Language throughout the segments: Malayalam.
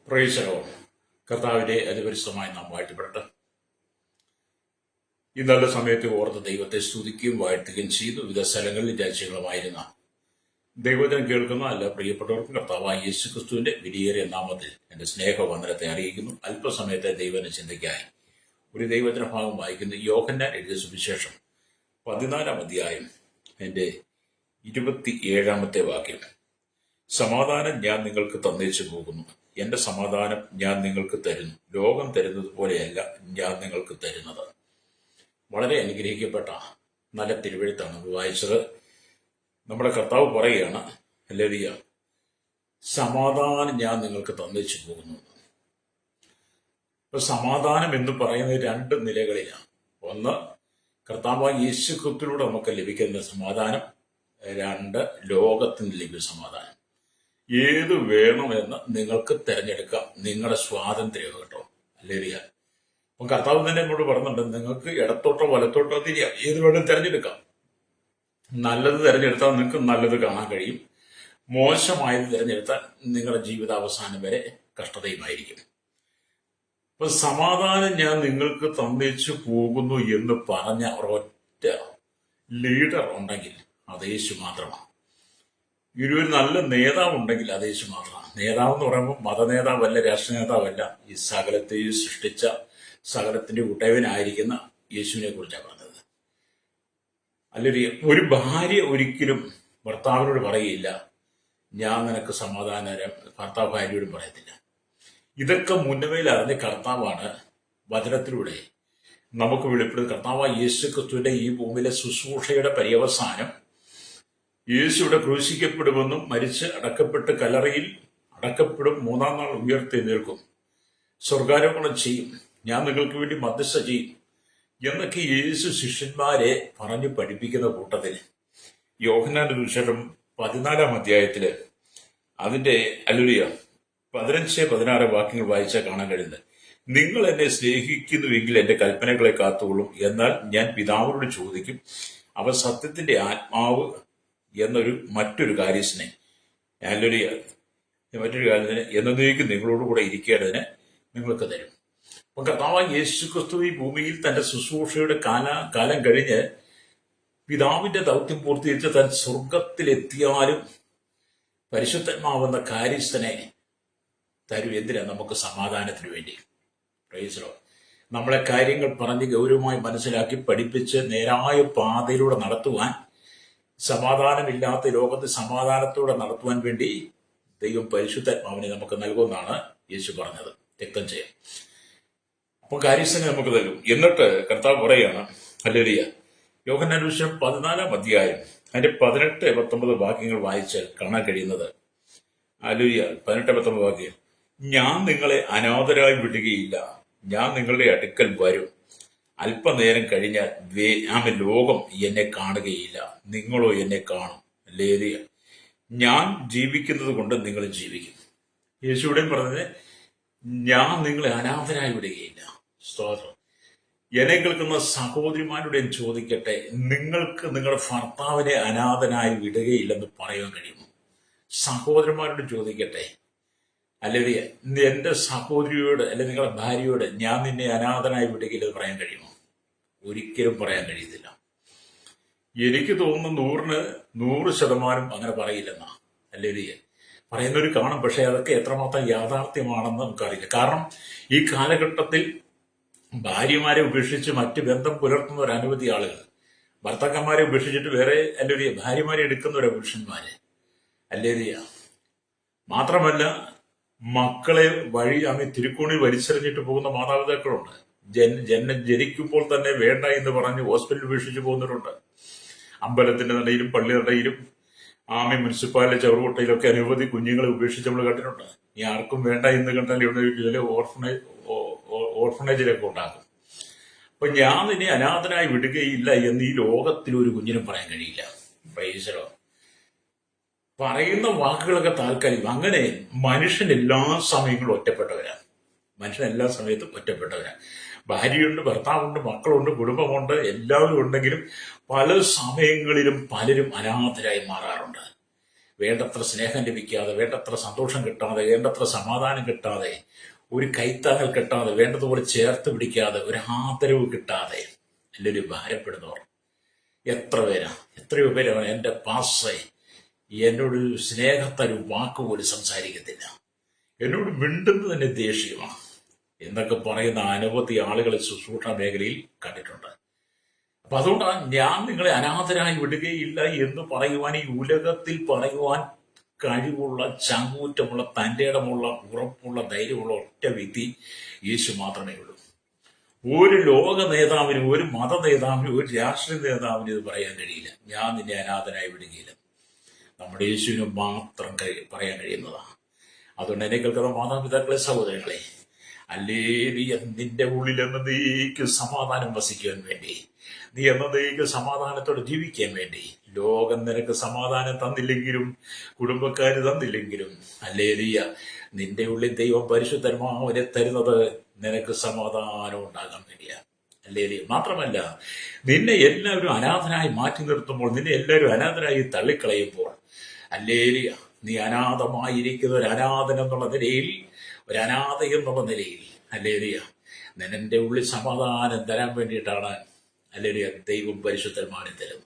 Price the Lord. കർത്താവിന്റെ അതിപരിശുദ്ധമായി നാം വാഴ്ത്തപ്പെടട്ടെ. ഈ നല്ല സമയത്ത് ഓർത്ത് ദൈവത്തെ സ്തുതിക്കുകയും വാഴ്ത്തുകയും ചെയ്തു. വിവിധ സ്ഥലങ്ങളിൽ രാജ്യങ്ങളുമായിരുന്ന ദൈവത്തിനെ കേൾക്കുന്ന എല്ലാ പ്രിയപ്പെട്ടവർക്കും കർത്താവായ യേശുക്രിസ്തുവിന്റെ വിലയേറിയ നാമത്തിൽ എന്റെ സ്നേഹവന്ദനത്തെ അറിയിക്കുന്നു. അല്പസമയത്തെ ദൈവത്തിന്റെ ചിന്തയ്ക്കായി ഒരു ദൈവത്തിന ഭാഗം വായിക്കുന്നു. യോഹന്നാൻ എഴുതിയ സുവിശേഷം 14-ാം അധ്യായം എന്റെ 27-ാമത്തെ വാക്യം. സമാധാനം ഞാൻ നിങ്ങൾക്ക് തന്നേച്ചു പോകുന്നു, എന്റെ സമാധാനം ഞാൻ നിങ്ങൾക്ക് തരുന്നു, ലോകം തരുന്നത് പോലെയല്ല ഞാൻ നിങ്ങൾക്ക് തരുന്നത്. വളരെ അനുഗ്രഹിക്കപ്പെട്ട നല്ല തിരുവെഴുത്താണ് വായിച്ചത്. നമ്മുടെ കർത്താവ് പറയുകയാണ്, ഹല്ലേലൂയ, സമാധാനം ഞാൻ നിങ്ങൾക്ക് തന്നേച്ചു പോകുന്നു. ഇപ്പൊ സമാധാനം എന്ന് പറയുന്നത് രണ്ട് നിലകളിലാണ്. ഒന്ന്, കർത്താവായ യേശുക്രിസ്തുവിലൂടെ നമുക്ക് ലഭിക്കുന്ന സമാധാനം. രണ്ട്, ലോകത്തിന് ലഭിക്കുന്ന സമാധാനം. ഏത് വേണമെന്ന് നിങ്ങൾക്ക് തിരഞ്ഞെടുക്കാം, നിങ്ങളുടെ സ്വാതന്ത്ര്യം കേട്ടോ. ഹല്ലേലൂയ. അപ്പം കർത്താവ് തന്നെ എന്നോട് പറഞ്ഞിട്ടുണ്ട്, നിങ്ങൾക്ക് ഇടത്തോട്ടോ വലത്തോട്ടോ തിരിയാം, ഏത് വേണം തിരഞ്ഞെടുക്കാം. നല്ലത് തിരഞ്ഞെടുത്താൽ നിങ്ങൾക്ക് നല്ലത് കാണാൻ കഴിയും, മോശമായത് തിരഞ്ഞെടുത്താൽ നിങ്ങളുടെ ജീവിതാവസാനം വരെ കഷ്ടതയുമായിരിക്കും. അപ്പൊ സമാധാനം ഞാൻ നിങ്ങൾക്ക് തന്നേച്ചു പോകുന്നു എന്ന് പറഞ്ഞ ഒരൊറ്റ ലീഡർ ഉണ്ടെങ്കിൽ അത് യേശു മാത്രമാണ്. ഒരു നല്ല നേതാവ് ഉണ്ടെങ്കിൽ അത് യേശു മാത്രമാണ്. നേതാവ് എന്ന് പറയുമ്പോൾ മതനേതാവല്ല, രാഷ്ട്ര നേതാവല്ല, ഈ സകലത്തെയും സൃഷ്ടിച്ച സകലത്തിന്റെ ഉടയവനായിരിക്കുന്ന യേശുവിനെ കുറിച്ചാണ് പറഞ്ഞത്. അല്ലെങ്കിൽ ഒരു ഭാര്യ ഒരിക്കലും ഭർത്താവിനോട് പറയുകയില്ല, ഞാൻ നിനക്ക് സമാധാനം തരാം. ഭർത്താവ് ഭാര്യയോടും പറയത്തില്ല. ഇതൊക്കെ മുന്നമേൽ അറിഞ്ഞ കർത്താവാണ് വചനത്തിലൂടെ നമുക്ക് വെളിപ്പെടുന്നത്. കർത്താവായ യേശുക്രിസ്തുവിന്റെ ഈ ഭൂമിയിലെ ശുശ്രൂഷയുടെ പര്യവസാനം യേശുവിടെ ക്രൂശിക്കപ്പെടുമെന്നും മരിച്ച് അടക്കപ്പെട്ട് കല്ലറയിൽ അടക്കപ്പെടും, 3-ാം നാൾ ഉയർത്തെഴുന്നേൽക്കും, സ്വർഗാരോഹണം ചെയ്യും, ഞാൻ നിങ്ങൾക്ക് വേണ്ടി മധ്യസ്ഥ ചെയ്യും എന്നൊക്കെ യേശു ശിഷ്യന്മാരെ പറഞ്ഞു പഠിപ്പിക്കുന്ന കൂട്ടത്തിൽ യോഹന്നാന്റെ സുവിശേഷം 14-ാം അധ്യായത്തില് അതിന്റെ 15-16 വാക്യങ്ങൾ വായിച്ചാൽ കാണാൻ കഴിയുന്നത്, നിങ്ങൾ എന്നെ സ്നേഹിക്കുന്നുവെങ്കിൽ എന്റെ കൽപ്പനകളെ കാത്തുകൊള്ളും, എന്നാൽ ഞാൻ പിതാവിനോട് ചോദിക്കും, അവൻ സത്യത്തിന്റെ ആത്മാവ് എന്നൊരു മറ്റൊരു കാര്യത്തിനെ മറ്റൊരു കാര്യത്തിന് എന്നേക്കും നിങ്ങളോടുകൂടെ ഇരിക്കേണ്ടതിന് നിങ്ങൾക്ക് തരും. അപ്പൊ കർത്താവായ യേശുക്രിസ്തു ഈ ഭൂമിയിൽ തന്റെ ശുശ്രൂഷയുടെ കാലം കഴിഞ്ഞ് പിതാവിന്റെ ദൗത്യം പൂർത്തീകരിച്ച് താൻ സ്വർഗത്തിലെത്തിയാലും പരിശുദ്ധാത്മാവെന്ന കാര്യസ്ഥനെ തരും. എന്തിനാ? നമുക്ക് സമാധാനത്തിന് വേണ്ടി. Price the Lord. നമ്മളെ കാര്യങ്ങൾ പറഞ്ഞ് ഗൗരവമായി മനസ്സിലാക്കി പഠിപ്പിച്ച് നേരായ പാതയിലൂടെ നടത്തുവാൻ, സമാധാനമില്ലാത്ത ലോകത്ത് സമാധാനത്തോടെ നടത്തുവാൻ വേണ്ടി ദൈവം പരിശുദ്ധാത്മാവിനെ നമുക്ക് നൽകുമെന്നാണ് യേശു പറഞ്ഞത്. രക്തം ചെയ്യാം. അപ്പൊ കാര്യസ്ഥനെ നമുക്ക് തരും. എന്നിട്ട് കർത്താവ് പറയാണ്, ഹല്ലേലൂയ, യോഹന്നാൻ സുവിശേഷം 14-ാം അധ്യായം അതിന്റെ 18-19 വാക്യങ്ങൾ വായിച്ചാൽ കാണാൻ കഴിയുന്നത്, ഹല്ലേലൂയ, 18-19 വാക്യം. ഞാൻ നിങ്ങളെ അനാഥരായി വിടുകയില്ല, ഞാൻ നിങ്ങളുടെ അടുക്കൽ വരും. അല്പനേരം കഴിഞ്ഞാൽ ലോകം എന്നെ കാണുകയില്ല, നിങ്ങളോ എന്നെ കാണും. ഹല്ലേലൂയ. ഞാൻ ജീവിക്കുന്നത് കൊണ്ട് നിങ്ങൾ ജീവിക്കും. യേശുവിടെയും പറഞ്ഞത്, ഞാൻ നിങ്ങളെ അനാഥരായി വിടുകയില്ല. സ്തോത്രം. എന്നെ കേൾക്കുന്ന സഹോദരിമാരോടും ചോദിക്കട്ടെ, നിങ്ങൾക്ക് നിങ്ങളുടെ ഭർത്താവിനെ അനാഥനായി വിടുകയില്ലെന്ന് പറയാൻ കഴിയുമോ? സഹോദരന്മാരോട് ചോദിക്കട്ടെ, അല്ലെങ്കിൽ എന്റെ സഹോദരിയോട് അല്ലെങ്കിൽ നിങ്ങളുടെ ഭാര്യയോട് ഞാൻ നിന്നെ അനാഥനായി വിടുകയില്ലെന്ന് പറയാൻ കഴിയുമോ? ഒരിക്കലും പറയാൻ കഴിയത്തില്ല. എനിക്ക് തോന്നുന്നു 100% അങ്ങനെ പറയില്ലെന്നാ. അല്ലെങ്കിൽ പറയുന്നവർ കാണും, പക്ഷെ അതൊക്കെ എത്രമാത്രം യാഥാർത്ഥ്യമാണെന്ന് നമുക്കറിയില്ല. കാരണം ഈ കാലഘട്ടത്തിൽ ഭാര്യമാരെ ഉപേക്ഷിച്ച് മറ്റ് ബന്ധം പുലർത്തുന്ന ഒരു അനവധി ആളുകൾ, ഭർത്താക്കന്മാരെ ഉപേക്ഷിച്ചിട്ട് വേറെ അല്ലെങ്കിൽ ഭാര്യമാരെ എടുക്കുന്ന ഒരു പുരുഷന്മാര്, അല്ലെങ്കിൽ മാത്രമല്ല മക്കളെ വഴി അങ്ങ് തിരുക്കോണിൽ വലിച്ചെറിഞ്ഞിട്ട് പോകുന്ന മാതാപിതാക്കളുണ്ട്. ജനിക്കുമ്പോൾ തന്നെ വേണ്ട എന്ന് പറഞ്ഞ് ഹോസ്പിറ്റലിൽ ഉപേക്ഷിച്ച് പോകുന്നവരുണ്ട്. അമ്പലത്തിന്റെ നടയിലും പള്ളിയുടെ നടയിലും മുനിസിപ്പാലിറ്റി ചവറുകൊട്ടയിലൊക്കെ അനവധി കുഞ്ഞുങ്ങളെ ഉപേക്ഷിച്ച് നമ്മൾ കണ്ടിട്ടുണ്ട്. ഈ ആർക്കും വേണ്ട എന്ന് കണ്ടാൽ ഇവിടെ ഓർഫനേജിലൊക്കെ ഉണ്ടാക്കും. അപ്പൊ ഞാൻ നിന്നെ അനാഥനായി വിടുകയില്ല എന്ന് ഈ ലോകത്തിൽ ഒരു കുഞ്ഞിനും പറയാൻ കഴിയില്ല. Price the Lord. പറയുന്ന വാക്കുകളൊക്കെ താൽക്കാലികം. അങ്ങനെ മനുഷ്യൻ എല്ലാ സമയങ്ങളും ഒറ്റപ്പെട്ടവരാണ്. മനുഷ്യൻ എല്ലാ സമയത്തും ഒറ്റപ്പെട്ടവരാണ്. ഭാര്യയുണ്ട്, ഭർത്താവുണ്ട്, മക്കളുണ്ട്, കുടുംബമുണ്ട്, എല്ലാവരും ഉണ്ടെങ്കിലും പല സമയങ്ങളിലും പലരും അനാഥരായി മാറാറുണ്ട്. വേണ്ടത്ര സ്നേഹം ലഭിക്കാതെ, വേണ്ടത്ര സന്തോഷം കിട്ടാതെ, വേണ്ടത്ര സമാധാനം കിട്ടാതെ, ഒരു കൈത്താങ്ങൽ കിട്ടാതെ, വേണ്ടതുപോലെ ചേർത്ത് പിടിക്കാതെ, ഒരു ആദരവ് കിട്ടാതെ എല്ലാവരും ഭാരപ്പെടുന്നവർ എത്ര പേരാ? എത്രയോ പേരാണ് എൻ്റെ പാസ്റ്ററെ എന്നോട് സ്നേഹത്തൊരു വാക്കുപോലും സംസാരിക്കത്തില്ല, എന്നോട് മിണ്ടുന്നത് തന്നെ ദേഷ്യമാണ് എന്നൊക്കെ പറയുന്ന അനവധി ആളുകളെ ശുശ്രൂഷ മേഖലയിൽ കണ്ടിട്ടുണ്ട്. അപ്പൊ അതുകൊണ്ടാണ് ഞാൻ നിങ്ങളെ അനാഥരായി വിടുകയില്ല എന്ന് പറയുവാൻ, ഈ ഉലകത്തിൽ പറയുവാൻ കഴിവുള്ള, ചങ്കൂറ്റമുള്ള, തൻ്റെ ഇടമുള്ള, ഉറപ്പുള്ള, ധൈര്യമുള്ള ഒറ്റ വ്യക്തി യേശു മാത്രമേ ഉള്ളൂ. ഒരു ലോക നേതാവിനും, ഒരു മത നേതാവിനും, ഒരു രാഷ്ട്രീയ നേതാവിനും ഇത് പറയാൻ കഴിയില്ല, ഞാൻ നിന്നെ അനാഥനായി വിടുകയില്ല. നമ്മുടെ യേശുവിന് മാത്രം പറയാൻ കഴിയുന്നതാണ്. അതുകൊണ്ട് എന്നെ കേൾക്കുന്ന മാതാപിതാക്കളെ, സഹോദരങ്ങളെ, ഹല്ലേലൂയ, നിന്റെ ഉള്ളിൽ എന്നേക്കും സമാധാനം വസിക്കുവാൻ വേണ്ടി, നീ എന്നേക്കും സമാധാനത്തോടെ ജീവിക്കാൻ വേണ്ടി, ലോകം നിനക്ക് സമാധാനം തന്നില്ലെങ്കിലും, കുടുംബക്കാർ തന്നില്ലെങ്കിലും, ഹല്ലേലൂയ, നിന്റെ ഉള്ളിൽ ദൈവം പരിശുദ്ധന്മാരെ തരുന്നത് നിനക്ക് സമാധാനം ഉണ്ടാകാൻ വേണ്ടിയാണ്. ഹല്ലേലൂയ. മാത്രമല്ല, നിന്നെ എല്ലാവരും അനാഥനായി മാറ്റി നിർത്തുമ്പോൾ, നിന്നെ എല്ലാവരും അനാഥനായി തള്ളിക്കളയുമ്പോൾ, ഹല്ലേലൂയ, നീ അനാഥമായിരിക്കുന്ന ഒരു അനാഥൻ എന്നുള്ള നിലയിൽ, ഒരു അനാഥ എന്നുള്ള നിലയിൽ, ഹല്ലേലൂയ, നിന്റെ ഉള്ളിൽ സമാധാനം തരാൻ വേണ്ടിയിട്ടാണ് ഹല്ലേലൂയ ദൈവം പരിശുദ്ധന്മാരെ തരുന്നത്.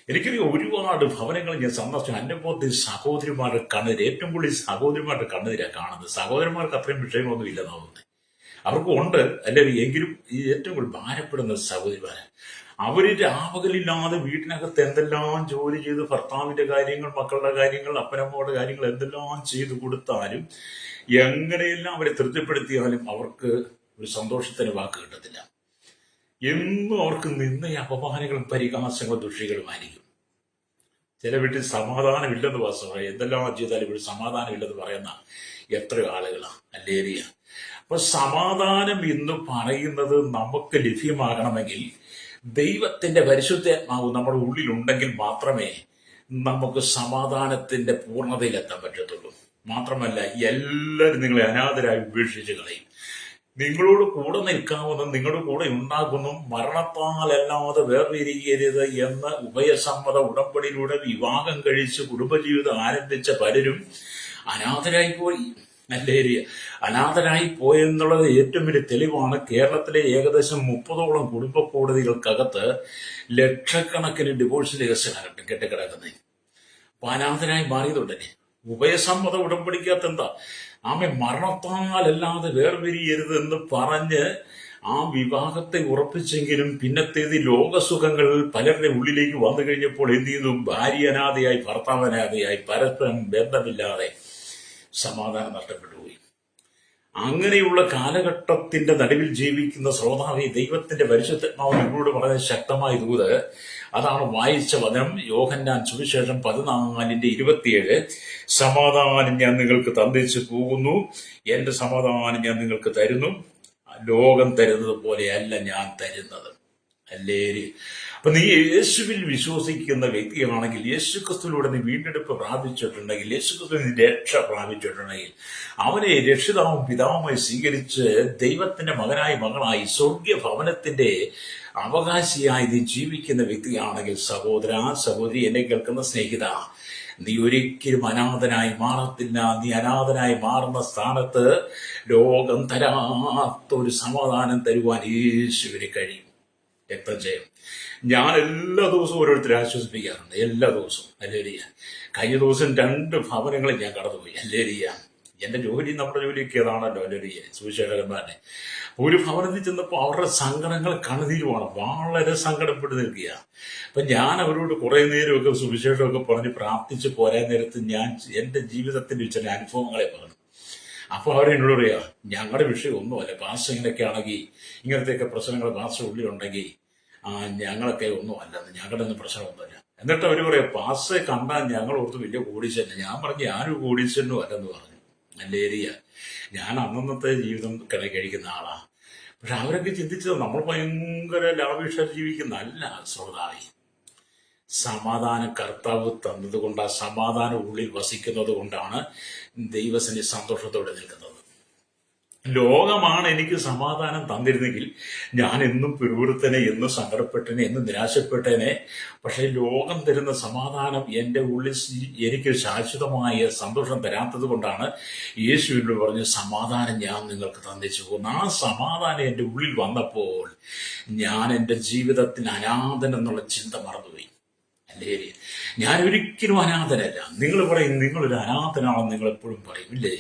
എനിക്കറിയാം, ഒരുപാട് ഭവനങ്ങൾ ഞാൻ സന്ദർശിച്ചു. അനുഭവത്തിൽ സഹോദരിമാരുടെ കണ്ണുനീര്, ഏറ്റവും കൂടുതൽ സഹോദരിമാരുടെ കണ്ണുനീരാണ് കാണുന്നത്. സഹോദരന്മാർക്ക് അത്രയും വിഷയങ്ങളൊന്നും ഇല്ലെന്ന് തോന്നുന്നത്. അവർക്കും ഉണ്ട്, അല്ലെങ്കിൽ എങ്കിലും ഈ ഏറ്റവും കൂടുതൽ ഭാരപ്പെടുന്ന സഹോദരിമാരെ. അവര് രാപകലില്ലാതെ വീട്ടിനകത്ത് എന്തെല്ലാം ജോലി ചെയ്ത്, ഭർത്താവിന്റെ കാര്യങ്ങൾ, മക്കളുടെ കാര്യങ്ങൾ, അപ്പനമ്മയുടെ കാര്യങ്ങൾ എന്തെല്ലാം ചെയ്തു കൊടുത്താലും, എങ്ങനെയെല്ലാം അവരെ തൃപ്തിപ്പെടുത്തിയാലും അവർക്ക് ഒരു സന്തോഷത്തിന് വാക്ക് കിട്ടത്തില്ല. എന്നും അവർക്ക് നിന്നയും അപമാനങ്ങളും പരിഹാസങ്ങളും ദുഷികളുമായിരിക്കും. ചില വീട്ടിൽ സമാധാനമില്ലെന്ന് വാസ്തവമായി, എന്തെല്ലാം ചെയ്താലും ഇവിടെ സമാധാനമില്ലെന്ന് പറയുന്ന എത്രയോ ആളുകളാണ്. ഹല്ലേലൂയ. അപ്പൊ സമാധാനം എന്ന് പറയുന്നത് നമുക്ക് ലഭ്യമാകണമെങ്കിൽ ദൈവത്തിന്റെ പരിശുദ്ധാത്മാവ് നമ്മുടെ ഉള്ളിലുണ്ടെങ്കിൽ മാത്രമേ നമുക്ക് സമാധാനത്തിന്റെ പൂർണ്ണതയിലെത്താൻ പറ്റത്തുള്ളൂ. മാത്രമല്ല, എല്ലാവരും നിങ്ങളെ അനാഥരായി ഉപേക്ഷിച്ച് കളയും. നിങ്ങളോട് കൂടെ നിൽക്കാവുന്ന, നിങ്ങളുടെ കൂടെ ഉണ്ടാകുന്നു, മരണത്താലല്ലാതെ വേർപിരിയരുത് എന്ന ഉഭയസമ്മത ഉടമ്പടിയിലൂടെ വിവാഹം കഴിച്ച് കുടുംബജീവിതം ആരംഭിച്ച പലരും അനാഥരായി പോയി. ഹല്ലേലൂയ. അനാഥരായി പോയെന്നുള്ളത് ഏറ്റവും വലിയ തെളിവാണ്. കേരളത്തിലെ ഏകദേശം 30ഓളം കുടുംബ കോടതികൾക്കകത്ത് ലക്ഷക്കണക്കിന് ഡിവോഴ്സ് കേസുകൾ കെട്ടിക്കിടക്കുന്നത്. അപ്പൊ അനാഥരായി മാറിയതുണ്ടല്ലേ. ഉഭയസമ്മത ഉടമ്പടിക്കകത്ത് എന്താ, ആമെ മരണത്താലല്ലാതെ വേർപിരിയരുത് എന്ന് പറഞ്ഞ് ആ വിവാഹത്തെ ഉറപ്പിച്ചെങ്കിലും പിന്നത്തേത് ലോകസുഖങ്ങൾ പലരുടെ ഉള്ളിലേക്ക് വന്നു കഴിഞ്ഞപ്പോൾ എന്ത് ചെയ്തു? ഭാര്യ അനാഥയായി, ഭർത്താവ് അനാഥയായി, പരസ്പരം ബന്ധമില്ലാതെ സമാധാനം നഷ്ടപ്പെട്ടു പോയി. അങ്ങനെയുള്ള കാലഘട്ടത്തിന്റെ നടുവിൽ ജീവിക്കുന്ന ശ്രോതാവി, ദൈവത്തിന്റെ പരിശുദ്ധാത്മാവ് നിങ്ങളോട് വളരെ ശക്തമായ ദൂത് അതാണ് വായിച്ച വചനം. യോഹന്നാൻ സുവിശേഷം 14:27, സമാധാനം ഞാൻ നിങ്ങൾക്ക് തന്നിച്ചു പോകുന്നു, എന്റെ സമാധാനം ഞാൻ നിങ്ങൾക്ക് തരുന്നു, ലോകം തരുന്നത് പോലെയല്ല ഞാൻ തരുന്നത്. ഹല്ലേലൂയ. അപ്പൊ നീ യേശുവിൽ വിശ്വസിക്കുന്ന വ്യക്തിയാണെങ്കിൽ, യേശു ക്രിസ്തുവിലൂടെ നീ വീണ്ടെടുപ്പ് പ്രാപിച്ചിട്ടുണ്ടെങ്കിൽ, യേശു ക്രിസ്തുവിന് രക്ഷ പ്രാപിച്ചിട്ടുണ്ടെങ്കിൽ, അവനെ രക്ഷിതാവും പിതാവുമായി സ്വീകരിച്ച് ദൈവത്തിന്റെ മകനായി മകളായി സ്വർഗീയ ഭവനത്തിന്റെ അവകാശിയായി നീ ജീവിക്കുന്ന വ്യക്തിയാണെങ്കിൽ, സഹോദര സഹോദരി, എന്നെ കേൾക്കുന്ന സ്നേഹിത, നീ ഒരിക്കലും അനാഥനായി മാറത്തില്ല. നീ അനാഥനായി മാറുന്ന സ്ഥാനത്ത് ലോകം തരാത്തൊരു സമാധാനം തരുവാൻ യേശുവിന് കഴിയും. രക്തം ചെയ്യും. ഞാൻ എല്ലാ ദിവസവും ഓരോരുത്തരെ ആശ്വസിപ്പിക്കാറുണ്ട്, എല്ലാ ദിവസവും. ഹല്ലേലൂയ. കഴിഞ്ഞ ദിവസം 2 ഭവനങ്ങളിൽ ഞാൻ കടന്നുപോയി. ഹല്ലേലൂയ. എന്റെ ജോലി, നമ്മുടെ ജോലിയൊക്കെ ഏതാണല്ലോ, ഹല്ലേലൂയ, സുവിശേഷകന്മാരുടെ. ഒരു ഭവനത്തിൽ ചെന്നപ്പോൾ അവരുടെ സങ്കടങ്ങൾ കണ്ണുനീരുമാണ്, വളരെ സങ്കടപ്പെട്ട് നിൽക്കുക. അപ്പൊ ഞാൻ അവരോട് കുറെ നേരമൊക്കെ സുവിശേഷമൊക്കെ പറഞ്ഞ് പ്രാർത്ഥിച്ച് പോരാൻ നേരത്ത് ഞാൻ എന്റെ ജീവിതത്തിന്റെ ചില അനുഭവങ്ങളെ പറഞ്ഞു. അപ്പൊ അവരെന്നോട് പറയാ, ഞങ്ങളുടെ വിഷയം ഒന്നുമല്ല, പാസ്റ്റർ ഇങ്ങനെയൊക്കെ ആണെങ്കിൽ, ഇങ്ങനത്തെയൊക്കെ പ്രശ്നങ്ങൾ പാസ്റ്റർ ഉള്ളിലുണ്ടെങ്കിൽ ഞങ്ങളൊക്കെ ഒന്നും അല്ലെന്ന്, ഞങ്ങളുടെ ഒന്നും പ്രശ്നമൊന്നുമില്ല. എന്നിട്ട് അവർ പറയാം, പാസ്റ്ററെ കണ്ടാൽ ഞങ്ങൾ ഓർത്ത് വലിയ കോടീശ്വരൻ. ഞാൻ പറഞ്ഞു, ഞാനൊരു കോടീശ്വരനും അല്ലെന്ന് പറഞ്ഞു. ഹല്ലേലൂയ. ഞാൻ അന്നത്തെ ജീവിതം കഴിക്കുന്ന ആളാ. പക്ഷെ അവരൊക്കെ ചിന്തിച്ചത് നമ്മൾ ഭയങ്കര ലാവിഷ ജീവിക്കുന്ന അല്ല. ശ്രോതാവി, സമാധാനം കർത്താവ് തന്നത് കൊണ്ട്, ആ സമാധാനം ഉള്ളിൽ വസിക്കുന്നത് കൊണ്ടാണ് ദൈവസന്നിധി സന്തോഷത്തോടെ നിൽക്കുന്നത്. ലോകമാണ് എനിക്ക് സമാധാനം തന്നിരുന്നെങ്കിൽ ഞാൻ എന്നും പിറുപിറുത്തനെ, എന്നും സങ്കടപ്പെട്ടനെ, എന്നും നിരാശപ്പെട്ടനെ. പക്ഷെ ലോകം തരുന്ന സമാധാനം എൻ്റെ ഉള്ളിൽ എനിക്ക് ശാശ്വതമായ സന്തോഷം തരാത്തത് കൊണ്ടാണ് യേശുവിനോട് പറഞ്ഞു, സമാധാനം ഞാൻ നിങ്ങൾക്ക് തന്നിച്ചു പോകുന്നു. ആ സമാധാനം എൻ്റെ ഉള്ളിൽ വന്നപ്പോൾ ഞാൻ എൻ്റെ ജീവിതത്തിൽ അനാഥൻ എന്നുള്ള ചിന്ത മറന്നുപോയി. അല്ലേ, ഞാൻ ഒരിക്കലും അനാഥനല്ല. നിങ്ങൾ പറയും നിങ്ങളൊരു അനാഥനാണെന്ന് നിങ്ങൾ എപ്പോഴും പറയും, ഇല്ലേ?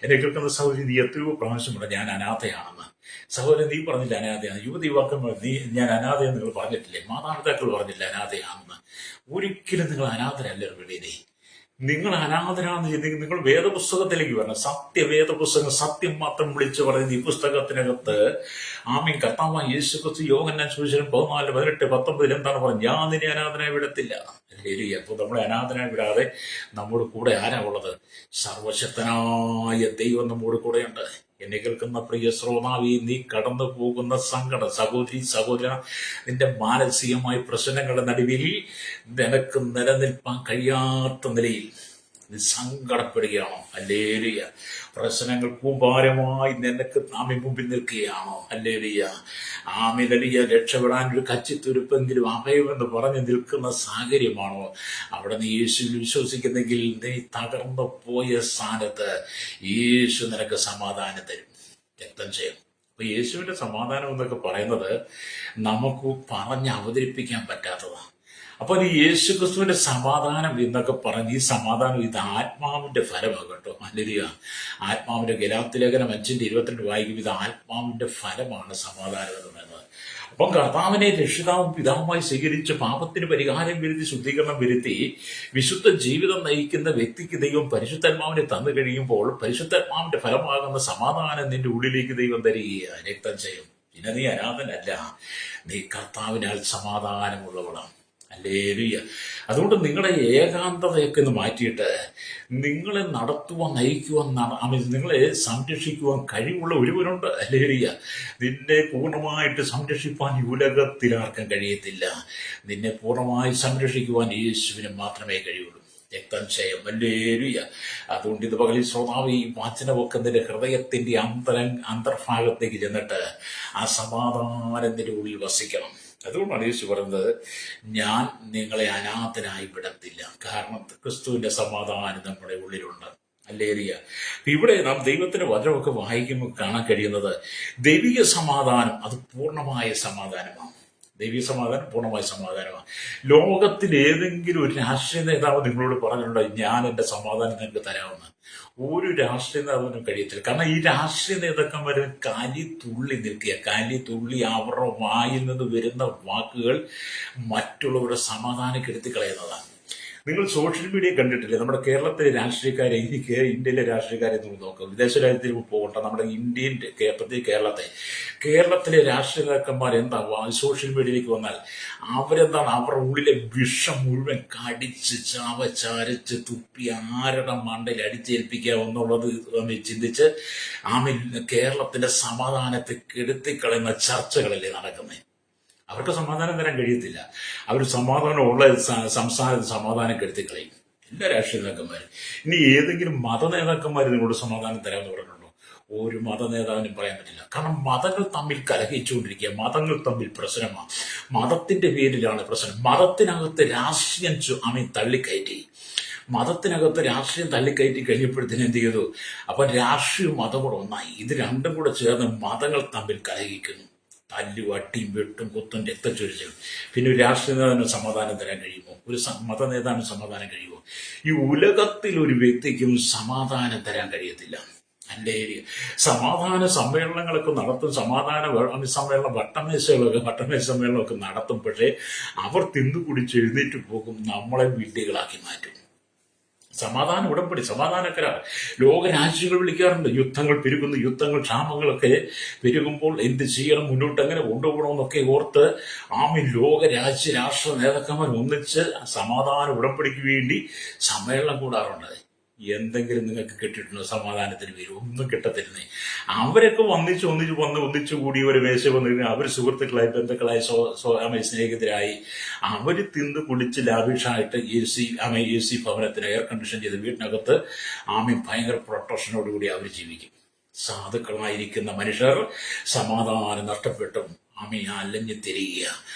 എന്നെ കേൾക്കുന്ന സഹോദരി, നീ എത്രയോ പ്രാവശ്യം പറഞ്ഞു ഞാൻ അനാഥയാണെന്ന്. സഹോദരൻ, നീ പറഞ്ഞില്ല അനാഥയാണ്. യുവതീവാക്കം നീ ഞാൻ അനാഥയെന്ന് നിങ്ങൾ പറഞ്ഞിട്ടില്ലേ? മാതാപിതാക്കൾ പറഞ്ഞില്ല അനാഥയാണെന്ന്. ഒരിക്കലും നിങ്ങൾ അനാഥരല്ല ഇവിടെ. നിങ്ങൾ അനാഥരാണെന്ന് ചെയ്തെങ്കിൽ നിങ്ങൾ വേദപുസ്തകത്തിലേക്ക് വരണം. വേദപുസ്തകം സത്യം മാത്രം വിളിച്ചു പറയുന്ന ഈ പുസ്തകത്തിനകത്ത് ആമീൻ കർത്താവായ യേശുക്രിസ്തു യോഹന്നാൻ സുവിശേഷം 14, 18, 19 എന്താണ് പറഞ്ഞത്? ഞാൻ നിന്നെ അനാഥനായി വിടത്തില്ല. അപ്പോൾ നമ്മളെ അനാഥനായി വിടാതെ നമ്മുടെ കൂടെ ആരാ ഉള്ളത്? സർവശക്തനായ ദൈവം നമ്മുടെ കൂടെയുണ്ട്. എന്നെ കേൾക്കുന്ന പ്രിയ ശ്രോതാവി, നീ കടന്നു പോകുന്ന സങ്കടം, സഹോദര, നിന്റെ മാനസികമായ പ്രശ്നങ്ങളുടെ നടുവിൽ നിനക്ക് നിലനിൽപ്പാൻ കഴിയാത്ത നിലയിൽ നീ സങ്കടപ്പെടുകയാണോ? ഹല്ലേലൂയ. പ്രശ്നങ്ങൾ കൂമ്പാരമായി നിനക്ക് മുമ്പിൽ നിൽക്കുകയാണോ? ഹല്ലേലൂയ. ആമേൻ. രക്ഷപ്പെടാൻ ഒരു കച്ചിത്തുരുപ്പെങ്കിലും അഭയമെന്ന് പറഞ്ഞ് നിൽക്കുന്ന സാഹചര്യമാണോ? അവിടെ നീ യേശുവിൽ വിശ്വസിക്കുന്നെങ്കിൽ നീ തകർന്നു പോയ സ്ഥാനത്ത് യേശു നിനക്ക് സമാധാനം തരും. രക്തം ചെയ്യും. അപ്പൊ യേശുവിന്റെ സമാധാനം എന്നൊക്കെ പറയുന്നത് നമുക്ക് പറഞ്ഞ് അവതരിപ്പിക്കാൻ പറ്റാത്തതാണ്. അപ്പൊ ഈ യേശു ക്രിസ്തുവിന്റെ സമാധാനം എന്നൊക്കെ പറഞ്ഞ് ഈ സമാധാനം ഇത് ആത്മാവിന്റെ ഫലമാണ് കേട്ടോ. ഹല്ലേലൂയ. ആത്മാവിന്റെ ഗലാത്യലേഖനം 5:22 വായിക്കും, ഇത് ആത്മാവിന്റെ ഫലമാണ് സമാധാനം എന്ന് പറയുന്നത്. അപ്പം കർത്താവിനെ രക്ഷിതാവും പിതാവുമായി സ്വീകരിച്ച് പാപത്തിന് പരിഹാരം വരുത്തി ശുദ്ധീകരണം വരുത്തി വിശുദ്ധ ജീവിതം നയിക്കുന്ന വ്യക്തിക്ക് ദൈവം പരിശുദ്ധാത്മാവിനെ തന്നു കഴിയുമ്പോൾ പരിശുദ്ധാത്മാവിന്റെ ഫലമാകുന്ന സമാധാനം നിന്റെ ഉള്ളിലേക്ക് ദൈവം തരികയാണ്. രക്തം ചെയ്യും. പിന്നെ നീ അനാഥനല്ല, നീ കർത്താവിനാൽ സമാധാനമുള്ളവളാണ്. ഹല്ലേലൂയ. അതുകൊണ്ട് നിങ്ങളുടെ ഏകാന്തതയൊക്കെ ഒന്ന് മാറ്റിയിട്ട് നിങ്ങളെ നടത്തുവാൻ, നയിക്കുവാൻ, നിങ്ങളെ സംരക്ഷിക്കുവാൻ കഴിവുള്ള ഒരുവനുണ്ട്. ഹല്ലേലൂയ. നിന്നെ പൂർണ്ണമായിട്ട് സംരക്ഷിപ്പാൻ ഈ ഉലകത്തിൽ ആർക്കും കഴിയത്തില്ല. നിന്നെ പൂർണ്ണമായി സംരക്ഷിക്കുവാൻ യേശുവിന് മാത്രമേ കഴിയുള്ളൂ. രക്തം ചെയ്യും. ഹല്ലേലൂയ. അതുകൊണ്ട് ഇത് പകലിൽ ശ്രോതാവ് ഈ വാചനമൊക്കെ നിന്റെ ഹൃദയത്തിന്റെ അന്തർഭാഗത്തേക്ക് ചെന്നിട്ട് ആ സമാധാനം നിന്റെ ഉള്ളിൽ വസിക്കണം. അതുകൊണ്ടാണ് യേശു പറയുന്നത്, ഞാൻ നിങ്ങളെ അനാഥനായി വിടത്തില്ല. കാരണം ക്രിസ്തുവിന്റെ സമാധാനം നമ്മുടെ ഉള്ളിലുണ്ട്. ഹല്ലേലൂയ. ഇവിടെ നാം ദൈവത്തിന്റെ വചനമൊക്കെ വായിക്കുമ്പോൾ കാണാൻ കഴിയുന്നത് ദൈവിക സമാധാനം അത് പൂർണ്ണമായ സമാധാനമാണ്. ദൈവിക സമാധാനം പൂർണ്ണമായ സമാധാനമാണ്. ലോകത്തിൽ ഏതെങ്കിലും ഒരു രാഷ്ട്രീയ നേതാവ് നിങ്ങളോട് പറഞ്ഞിട്ടുണ്ടോ ഞാൻ എന്റെ സമാധാനം നിങ്ങൾക്ക് തരാമെന്ന്? ഒരു രാഷ്ട്രീയ നേതാവിനും കഴിയത്തില്ല. കാരണം ഈ രാഷ്ട്രീയ നേതാക്കന്മാര് കാലി തുള്ളി അവരുടെ വായിൽ നിന്ന് വരുന്ന വാക്കുകൾ മറ്റുള്ളവരുടെ സമാധാനം കെടുത്തി കളയുന്നതാണ്. നിങ്ങൾ സോഷ്യൽ മീഡിയ കണ്ടിട്ടില്ലേ? നമ്മുടെ കേരളത്തിലെ രാഷ്ട്രീയക്കാരെ, ഇന്ത്യയിലെ രാഷ്ട്രീയക്കാരെ നമ്മൾ നോക്കാം. വിദേശ രാജ്യത്തിൽ പോകട്ടെ, നമ്മുടെ പ്രത്യേകിച്ച് കേരളത്തിലെ രാഷ്ട്രീയ നേതാക്കന്മാർ എന്താ സോഷ്യൽ മീഡിയയിലേക്ക് വന്നാൽ അവരെന്താണ് അവരുടെ ഉള്ളിലെ വിഷം മുഴുവൻ കടിച്ച് ചവച്ചരച്ച് തുപ്പി ആരുടെ മണ്ടയിൽ അടിച്ചേൽപ്പിക്കാമെന്നുള്ളത് ചിന്തിച്ച് കേരളത്തിന്റെ സമാധാനത്തെ കെടുത്തിക്കളയുന്ന ചർച്ചകളല്ലേ നടക്കുന്നത്. അവർക്ക് സമാധാനം തരാൻ കഴിയത്തില്ല. അവർ സമാധാനമുള്ള സംസ്ഥാനത്ത് സമാധാനം കെടുത്തിക്കളയും എല്ലാ രാഷ്ട്രീയ നേതാക്കന്മാരും. ഇനി ഏതെങ്കിലും മത നേതാക്കന്മാർ നിങ്ങളോട് സമാധാനം തരാമെന്ന് പറഞ്ഞിട്ടുണ്ടോ? ഒരു മത നേതാവിനും പറയാൻ പറ്റില്ല. കാരണം മതങ്ങൾ തമ്മിൽ കലഹിച്ചുകൊണ്ടിരിക്കുക, മതങ്ങൾ തമ്മിൽ പ്രശ്നമാണ്. മതത്തിന്റെ പേരിലാണ് പ്രശ്നം. മതത്തിനകത്ത് രാഷ്ട്രീയം തള്ളിക്കയറ്റി മതത്തിനകത്ത് രാഷ്ട്രീയം തള്ളിക്കയറ്റി കഴിഞ്ഞപ്പോഴത്തേന് എന്ത് ചെയ്തു? അപ്പൊ രാഷ്ട്രീയവും മതം കൂടെ ഒന്നായി. ഇത് രണ്ടും കൂടെ ചേർന്ന് മതങ്ങൾ തമ്മിൽ കലഹിക്കുന്നു. തല്ലും അട്ടിയും വെട്ടും കുത്തും രക്തച്ചൊരിച്ചിലും. പിന്നെ ഒരു രാഷ്ട്രീയ നേതാവിന് സമാധാനം തരാൻ കഴിയുമോ? ഒരു മത നേതാവിന് സമാധാനം കഴിയുമോ? ഈ ഉലകത്തിൽ ഒരു വ്യക്തിക്കും സമാധാനം തരാൻ കഴിയത്തില്ല. അല്ലേ? സമാധാന സമ്മേളനങ്ങളൊക്കെ നടത്തും, സമാധാന സമ്മേളനം വട്ടമേശ സമ്മേളനമൊക്കെ നടത്തും. പക്ഷേ അവർ തിന്നു കുടിച്ച് എഴുന്നേറ്റ് പോകും, നമ്മളെ വിഡ്ഢികളാക്കി മാറ്റും. സമാധാന ഉടമ്പടി, സമാധാന കരാർ ലോകരാജ്യങ്ങൾ വിളിക്കാറുണ്ട്. യുദ്ധങ്ങൾ പെരുകുന്നു, ക്ഷാമങ്ങളൊക്കെ പെരുകുമ്പോൾ എന്ത് ചെയ്യണം, മുന്നോട്ട് എങ്ങനെ കൊണ്ടുപോകണമെന്നൊക്കെ ഓർത്ത് രാഷ്ട്ര നേതാക്കന്മാർ ഒന്നിച്ച് സമാധാന ഉടമ്പടിക്ക് വേണ്ടി സമ്മേളനം കൂടാറുണ്ട്. എന്തെങ്കിലും നിങ്ങൾക്ക് കിട്ടിയിട്ടുണ്ടോ? സമാധാനത്തിന് പേര് ഒന്നും കിട്ടത്തിരുന്നേ. അവരൊക്കെ ഒന്നിച്ചു കൂടി ഒരു മേശ വന്നിരുന്നു. അവർ സുഹൃത്തുക്കളായി, ബന്ധുക്കളായി, സ്നേഹിതരായി അവര് തിന്ന് കുടിച്ച് ലാവിഷായിട്ട് AC ഭവനത്തിന് എയർ കണ്ടീഷൻ ചെയ്ത് വീട്ടിനകത്ത് ഭയങ്കര പ്രൊട്ടക്ഷനോടുകൂടി അവർ ജീവിക്കും. സാധുക്കളായിരിക്കുന്ന മനുഷ്യർ സമാധാനം നഷ്ടപ്പെട്ടും അലഞ്ഞു തിരിയുക.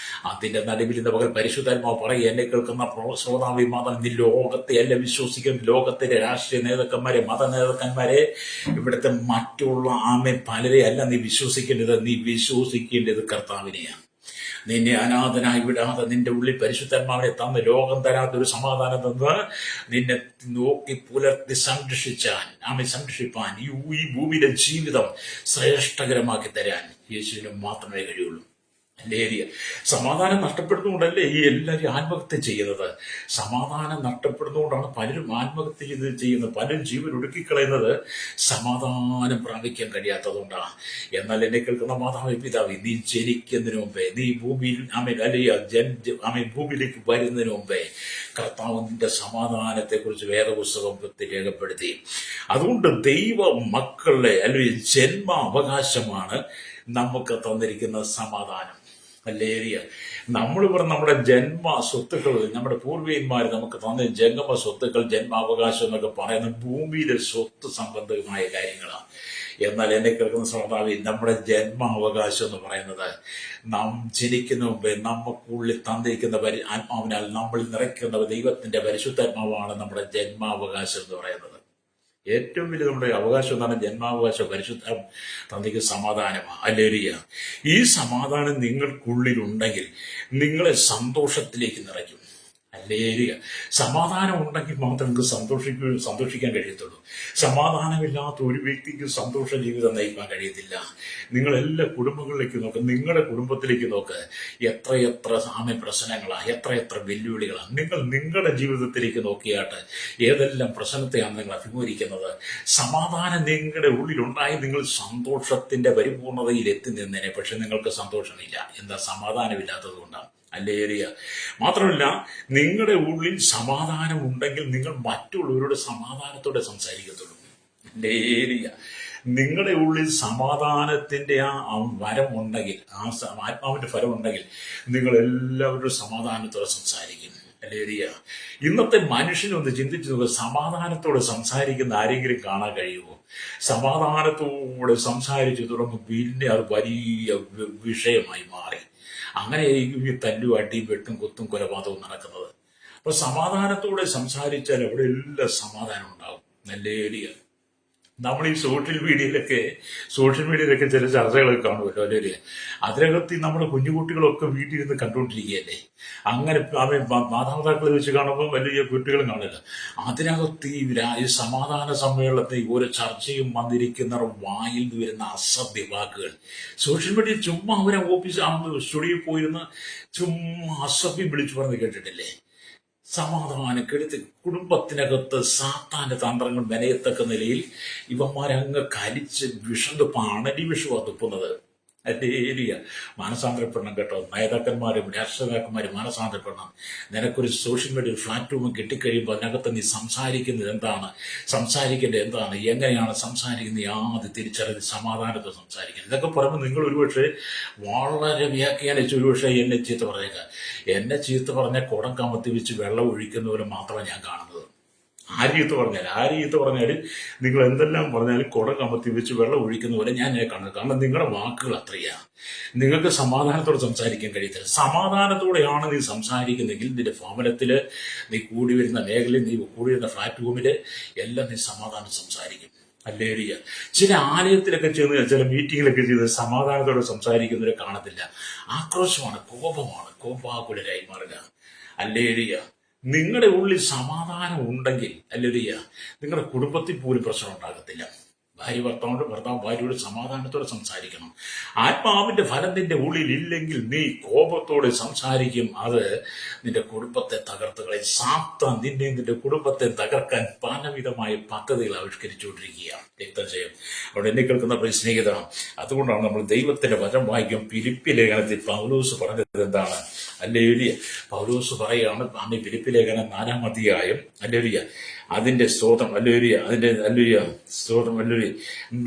അതിന്റെ നടുവിൽ ഇന്ന് പകൽ പരിശുദ്ധാത്മാവ് പറയുക, എന്നെ കേൾക്കുന്ന ശ്രോതാവി മതം, നീ ലോകത്തെ അല്ല വിശ്വസിക്കും, ലോകത്തിന്റെ രാഷ്ട്രീയ നേതാക്കന്മാരെ, മത നേതാക്കന്മാരെ, ഇവിടുത്തെ മറ്റുള്ള പലരെ അല്ല നീ വിശ്വസിക്കേണ്ടത്. നീ വിശ്വസിക്കേണ്ടത് കർത്താവിനെയാണ്. നിന്നെ അനാഥനായി വിടാതെ നിന്റെ ഉള്ളിൽ പരിശുദ്ധാത്മാവിനെ തന്ന് ലോകം തരാത്തൊരു സമാധാനം തന്ന് നിന്നെ നോക്കി പുലർത്തി സംരക്ഷിപ്പാൻ ഈ ഭൂമിയിലെ ജീവിതം ശ്രേഷ്ഠകരമാക്കി തരാൻ യേശുവിന് മാത്രമേ കഴിയുള്ളൂ. സമാധാനം നഷ്ടപ്പെടുന്നതുകൊണ്ടല്ലേ ഈ എല്ലാവരും ആത്മഹത്യ ചെയ്യുന്നത്. സമാധാനം നഷ്ടപ്പെടുന്നതുകൊണ്ടാണ് പലരും ആത്മഹത്യ ചെയ്യുന്നത്, പലരും ജീവൻ ഒടുക്കിക്കളയുന്നത് സമാധാനം പ്രാപിക്കാൻ കഴിയാത്തതുകൊണ്ടാണ്. എന്നാൽ എന്നെ കേൾക്കുന്ന മാതാവ് പിതാവ്, നീ ജനിക്കുന്നതിന് മുമ്പേ, നീ ഭൂമിയിൽ ഭൂമിയിലേക്ക് വരുന്നതിന് മുമ്പേ കർത്താവിന്റെ സമാധാനത്തെക്കുറിച്ച് വേദപുസ്തകത്തിൽ രേഖപ്പെടുത്തി. അതുകൊണ്ട് ദൈവ മക്കളുടെ അല്ലെങ്കിൽ ജന്മ അവകാശമാണ് നമുക്ക് തന്നിരിക്കുന്ന സമാധാനം. നമ്മൾ നമ്മുടെ ജന്മ സ്വത്തുക്കൾ, നമ്മുടെ പൂർവികന്മാർ നമുക്ക് തന്ന ജംഗമ സ്വത്തുക്കൾ, ജന്മാവകാശം എന്നൊക്കെ പറയുന്നത് ഭൂമിയിലെ സ്വത്ത് സംബന്ധമായ കാര്യങ്ങളാണ്. എന്നാൽ എന്നെ കേൾക്കുന്ന ശ്രോതാവിൽ നമ്മുടെ ജന്മാവകാശം എന്ന് പറയുന്നത് നാം ജനിക്കുന്ന മുമ്പേ നമുക്കുള്ളിൽ തന്നിരിക്കുന്ന ആത്മാവിനാൽ നമ്മളിൽ നിറയ്ക്കുന്ന ദൈവത്തിന്റെ പരിശുദ്ധാത്മാവാണ് നമ്മുടെ ജന്മാവകാശം എന്ന് പറയുന്നത്. ഏറ്റവും വലിയ നമ്മുടെ അവകാശം എന്നാണ് ജന്മാവകാശം. പരിശുദ്ധ തന്നിക്ക് സമാധാനമാണ്. ഹല്ലേലൂയ. ഈ സമാധാനം നിങ്ങൾക്കുള്ളിലുണ്ടെങ്കിൽ നിങ്ങളെ സന്തോഷത്തിലേക്ക് നിറയ്ക്കും. ഹല്ലേലൂയ. സമാധാനം ഉണ്ടെങ്കിൽ മാത്രം നിങ്ങൾക്ക് സന്തോഷിക്കാൻ കഴിയത്തുള്ളൂ. സമാധാനമില്ലാത്ത ഒരു വ്യക്തിക്ക് സന്തോഷ ജീവിതം നയിക്കാൻ കഴിയത്തില്ല. നിങ്ങളെല്ലാ കുടുംബങ്ങളിലേക്ക് നോക്ക്, നിങ്ങളുടെ കുടുംബത്തിലേക്ക് നോക്ക്. എത്രയെത്ര പ്രശ്നങ്ങളാണ്, എത്രയെത്ര വെല്ലുവിളികളാണ്. നിങ്ങൾ നിങ്ങളുടെ ജീവിതത്തിലേക്ക് നോക്കിയാട്ട് ഏതെല്ലാം പ്രശ്നത്തെയാണ് നിങ്ങൾ അഭിമുഖീകരിക്കുന്നത്. സമാധാനം നിങ്ങളുടെ ഉള്ളിലുണ്ടായി നിങ്ങൾ സന്തോഷത്തിന്റെ പരിപൂർണതയിൽ എത്തി നിന്നേനെ. പക്ഷെ നിങ്ങൾക്ക് സന്തോഷമില്ല. എന്താ? സമാധാനമില്ലാത്തത് കൊണ്ടാണ്. ഹല്ലേലൂയ. മാത്രമല്ല, നിങ്ങളുടെ ഉള്ളിൽ സമാധാനം ഉണ്ടെങ്കിൽ നിങ്ങൾ മറ്റുള്ളവരോട് സമാധാനത്തോടെ സംസാരിക്കത്തുള്ളൂ. ഹല്ലേലൂയ. നിങ്ങളുടെ ഉള്ളിൽ സമാധാനത്തിന്റെ ആ വരം ഉണ്ടെങ്കിൽ, ആത്മാവിന്റെ ഫലം ഉണ്ടെങ്കിൽ നിങ്ങൾ എല്ലാവരോടും സമാധാനത്തോടെ സംസാരിക്കും. ഹല്ലേലൂയ. ഇന്നത്തെ മനുഷ്യനൊന്ന് ചിന്തിച്ചു നോക്കുക, സമാധാനത്തോടെ സംസാരിക്കുന്ന ആരെങ്കിലും കാണാൻ കഴിയുമോ? സമാധാനത്തോടെ സംസാരിച്ചു തുടങ്ങും, പിന്നെ അത് വലിയ വിഷയമായി മാറി. അങ്ങനെയായിരിക്കും ഈ തല്ലും അടിയും വെട്ടും കുത്തും കൊലപാതകവും നടക്കുന്നത്. അപ്പൊ സമാധാനത്തോടെ സംസാരിച്ചാൽ അവിടെ എല്ലാം സമാധാനം ഉണ്ടാവും. ഹല്ലേലൂയ. നമ്മൾ ഈ സോഷ്യൽ മീഡിയയിലൊക്കെ ചില ചർച്ചകളൊക്കെ കാണുമല്ലോ. അല്ലേ? അതിനകത്ത് നമ്മുടെ കുഞ്ഞുകുട്ടികളൊക്കെ വീട്ടിൽ നിന്ന് കണ്ടുകൊണ്ടിരിക്കുകയല്ലേ. അങ്ങനെ മാതാപിതാക്കളെ വെച്ച് കാണുമ്പോൾ വലിയ കുട്ടികളും കാണില്ല. അതിനകത്ത് ഈ സമാധാന സമ്മേളനത്തിൽ ഓരോ ചർച്ചയും വന്നിരിക്കുന്നവർ വായിൽ നിന്ന് വരുന്ന അസഭ്യ വാക്കുകൾ സോഷ്യൽ മീഡിയ ചുമ്മാ അവരെ സ്റ്റുഡിയോയിൽ പോയിരുന്ന് ചുമ്മാ അസഭ്യം വിളിച്ചു പറഞ്ഞ് കേട്ടിട്ടില്ലേ? സമാധാനം കെടുത്തി കുടുംബത്തിനകത്ത് സാത്താന്റെ തന്ത്രങ്ങൾ മെനയത്തക്ക നിലയിൽ ഇവന്മാരങ്ങ് കലിച്ച് അണലി വിഷമാണ് തുപ്പുന്നത്. ഹല്ലേലൂയ. മാനസാന്തരപ്പെടണം കേട്ടോ. നേതാക്കന്മാരും രാഷ്ട്രീയക്കാരന്മാരും മാനസാന്തരപ്പെടണം. നിനക്കൊരു സോഷ്യൽ മീഡിയ പ്ലാറ്റ്ഫോം കിട്ടിക്കഴിയുമ്പോൾ അതിനകത്ത് നീ സംസാരിക്കുന്നത് എന്താണ്, സംസാരിക്കേണ്ടത് എന്താണ്, എങ്ങനെയാണ് സംസാരിക്കുന്നത് ആദ്യം തിരിച്ചറിഞ്ഞ് സമാധാനത്തെ സംസാരിക്കുന്നത്. ഇതൊക്കെ പറയുമ്പോൾ നിങ്ങൾ ഒരുപക്ഷെ വളരെ വ്യാഖ്യാനിച്ച് ഒരുപക്ഷെ എന്നെ ചീത്ത പറഞ്ഞേക്കാം. എന്നെ ചീത്ത പറഞ്ഞ കുടം കമത്തി വെച്ച് വെള്ളം ഒഴിക്കുന്ന പോലെ മാത്രമേ ഞാൻ കാണുന്നത്. ആര് ചീത്ത പറഞ്ഞാലും നിങ്ങൾ എന്തെല്ലാം പറഞ്ഞാലും കുടം കമത്തി വെച്ച് വെള്ളം ഒഴിക്കുന്ന പോലെ ഞാൻ കാണുന്നത്. കാരണം നിങ്ങളുടെ വാക്കുകൾ അത്രയാണ്. നിങ്ങൾക്ക് സമാധാനത്തോടെ സംസാരിക്കാൻ കഴിയത്തില്ല. സമാധാനത്തോടെയാണ് നീ സംസാരിക്കുന്നെങ്കിൽ നിന്റെ ഭവനത്തില്, നീ കൂടി വരുന്ന മേഖലയിൽ, നീ കൂടി വരുന്ന പ്ലാറ്റ്ഫോമില് എല്ലാം നീ സമാധാനം സംസാരിക്കും. ഹല്ലേലൂയ. ചില ആലയത്തിലൊക്കെ ചെന്ന്, ചില മീറ്റിങ്ങിലൊക്കെ ചെയ്ത് സമാധാനത്തോടെ സംസാരിക്കുന്നവരെ കാണത്തില്ല. ആക്രോശമാണ്, കോപാകുലരായി മാറുക. ഹല്ലേലൂയ. നിങ്ങളുടെ ഉള്ളിൽ സമാധാനം ഉണ്ടെങ്കിൽ, ഹല്ലേലൂയ, നിങ്ങളുടെ കുടുംബത്തിൽ പോലും പ്രശ്നം ഉണ്ടാകത്തില്ല. ഭർത്താവ് ഭാര്യയോട് സമാധാനത്തോടെ സംസാരിക്കണം. ആത്മാവിന്റെ ഫലം നിന്റെ ഉള്ളിൽ ഇല്ലെങ്കിൽ നീ കോപത്തോടെ സംസാരിക്കും. അത് നിന്റെ കുടുംബത്തെ തകർത്തുകളെ. സാത്താൻ നിന്റെ കുടുംബത്തെ തകർക്കാൻ പലവിധമായ പദ്ധതികൾ ആവിഷ്കരിച്ചുകൊണ്ടിരിക്കുകയാണ്. രക്തജയം. അവിടെ എന്നെ കേൾക്കുന്ന സ്നേഹിത, അതുകൊണ്ടാണ് നമ്മൾ ദൈവത്തിന്റെ വചനം വായിക്കും. ഫിലിപ്പി ലേഖനത്തിൽ പൗലോസ് പറഞ്ഞത് എന്താണ്? ഹല്ലേലൂയ. പൗലോസ് പറയാണ്, ഫിലിപ്പി ലേഖനം 4-ാം അധ്യായം, ഹല്ലേലൂയ, അതിന്റെ സ്തോത്രം, ഹല്ലേലൂയ, അതിന്റെ ഹല്ലേലൂയ സ്തോത്രം, ഹല്ലേലൂയ,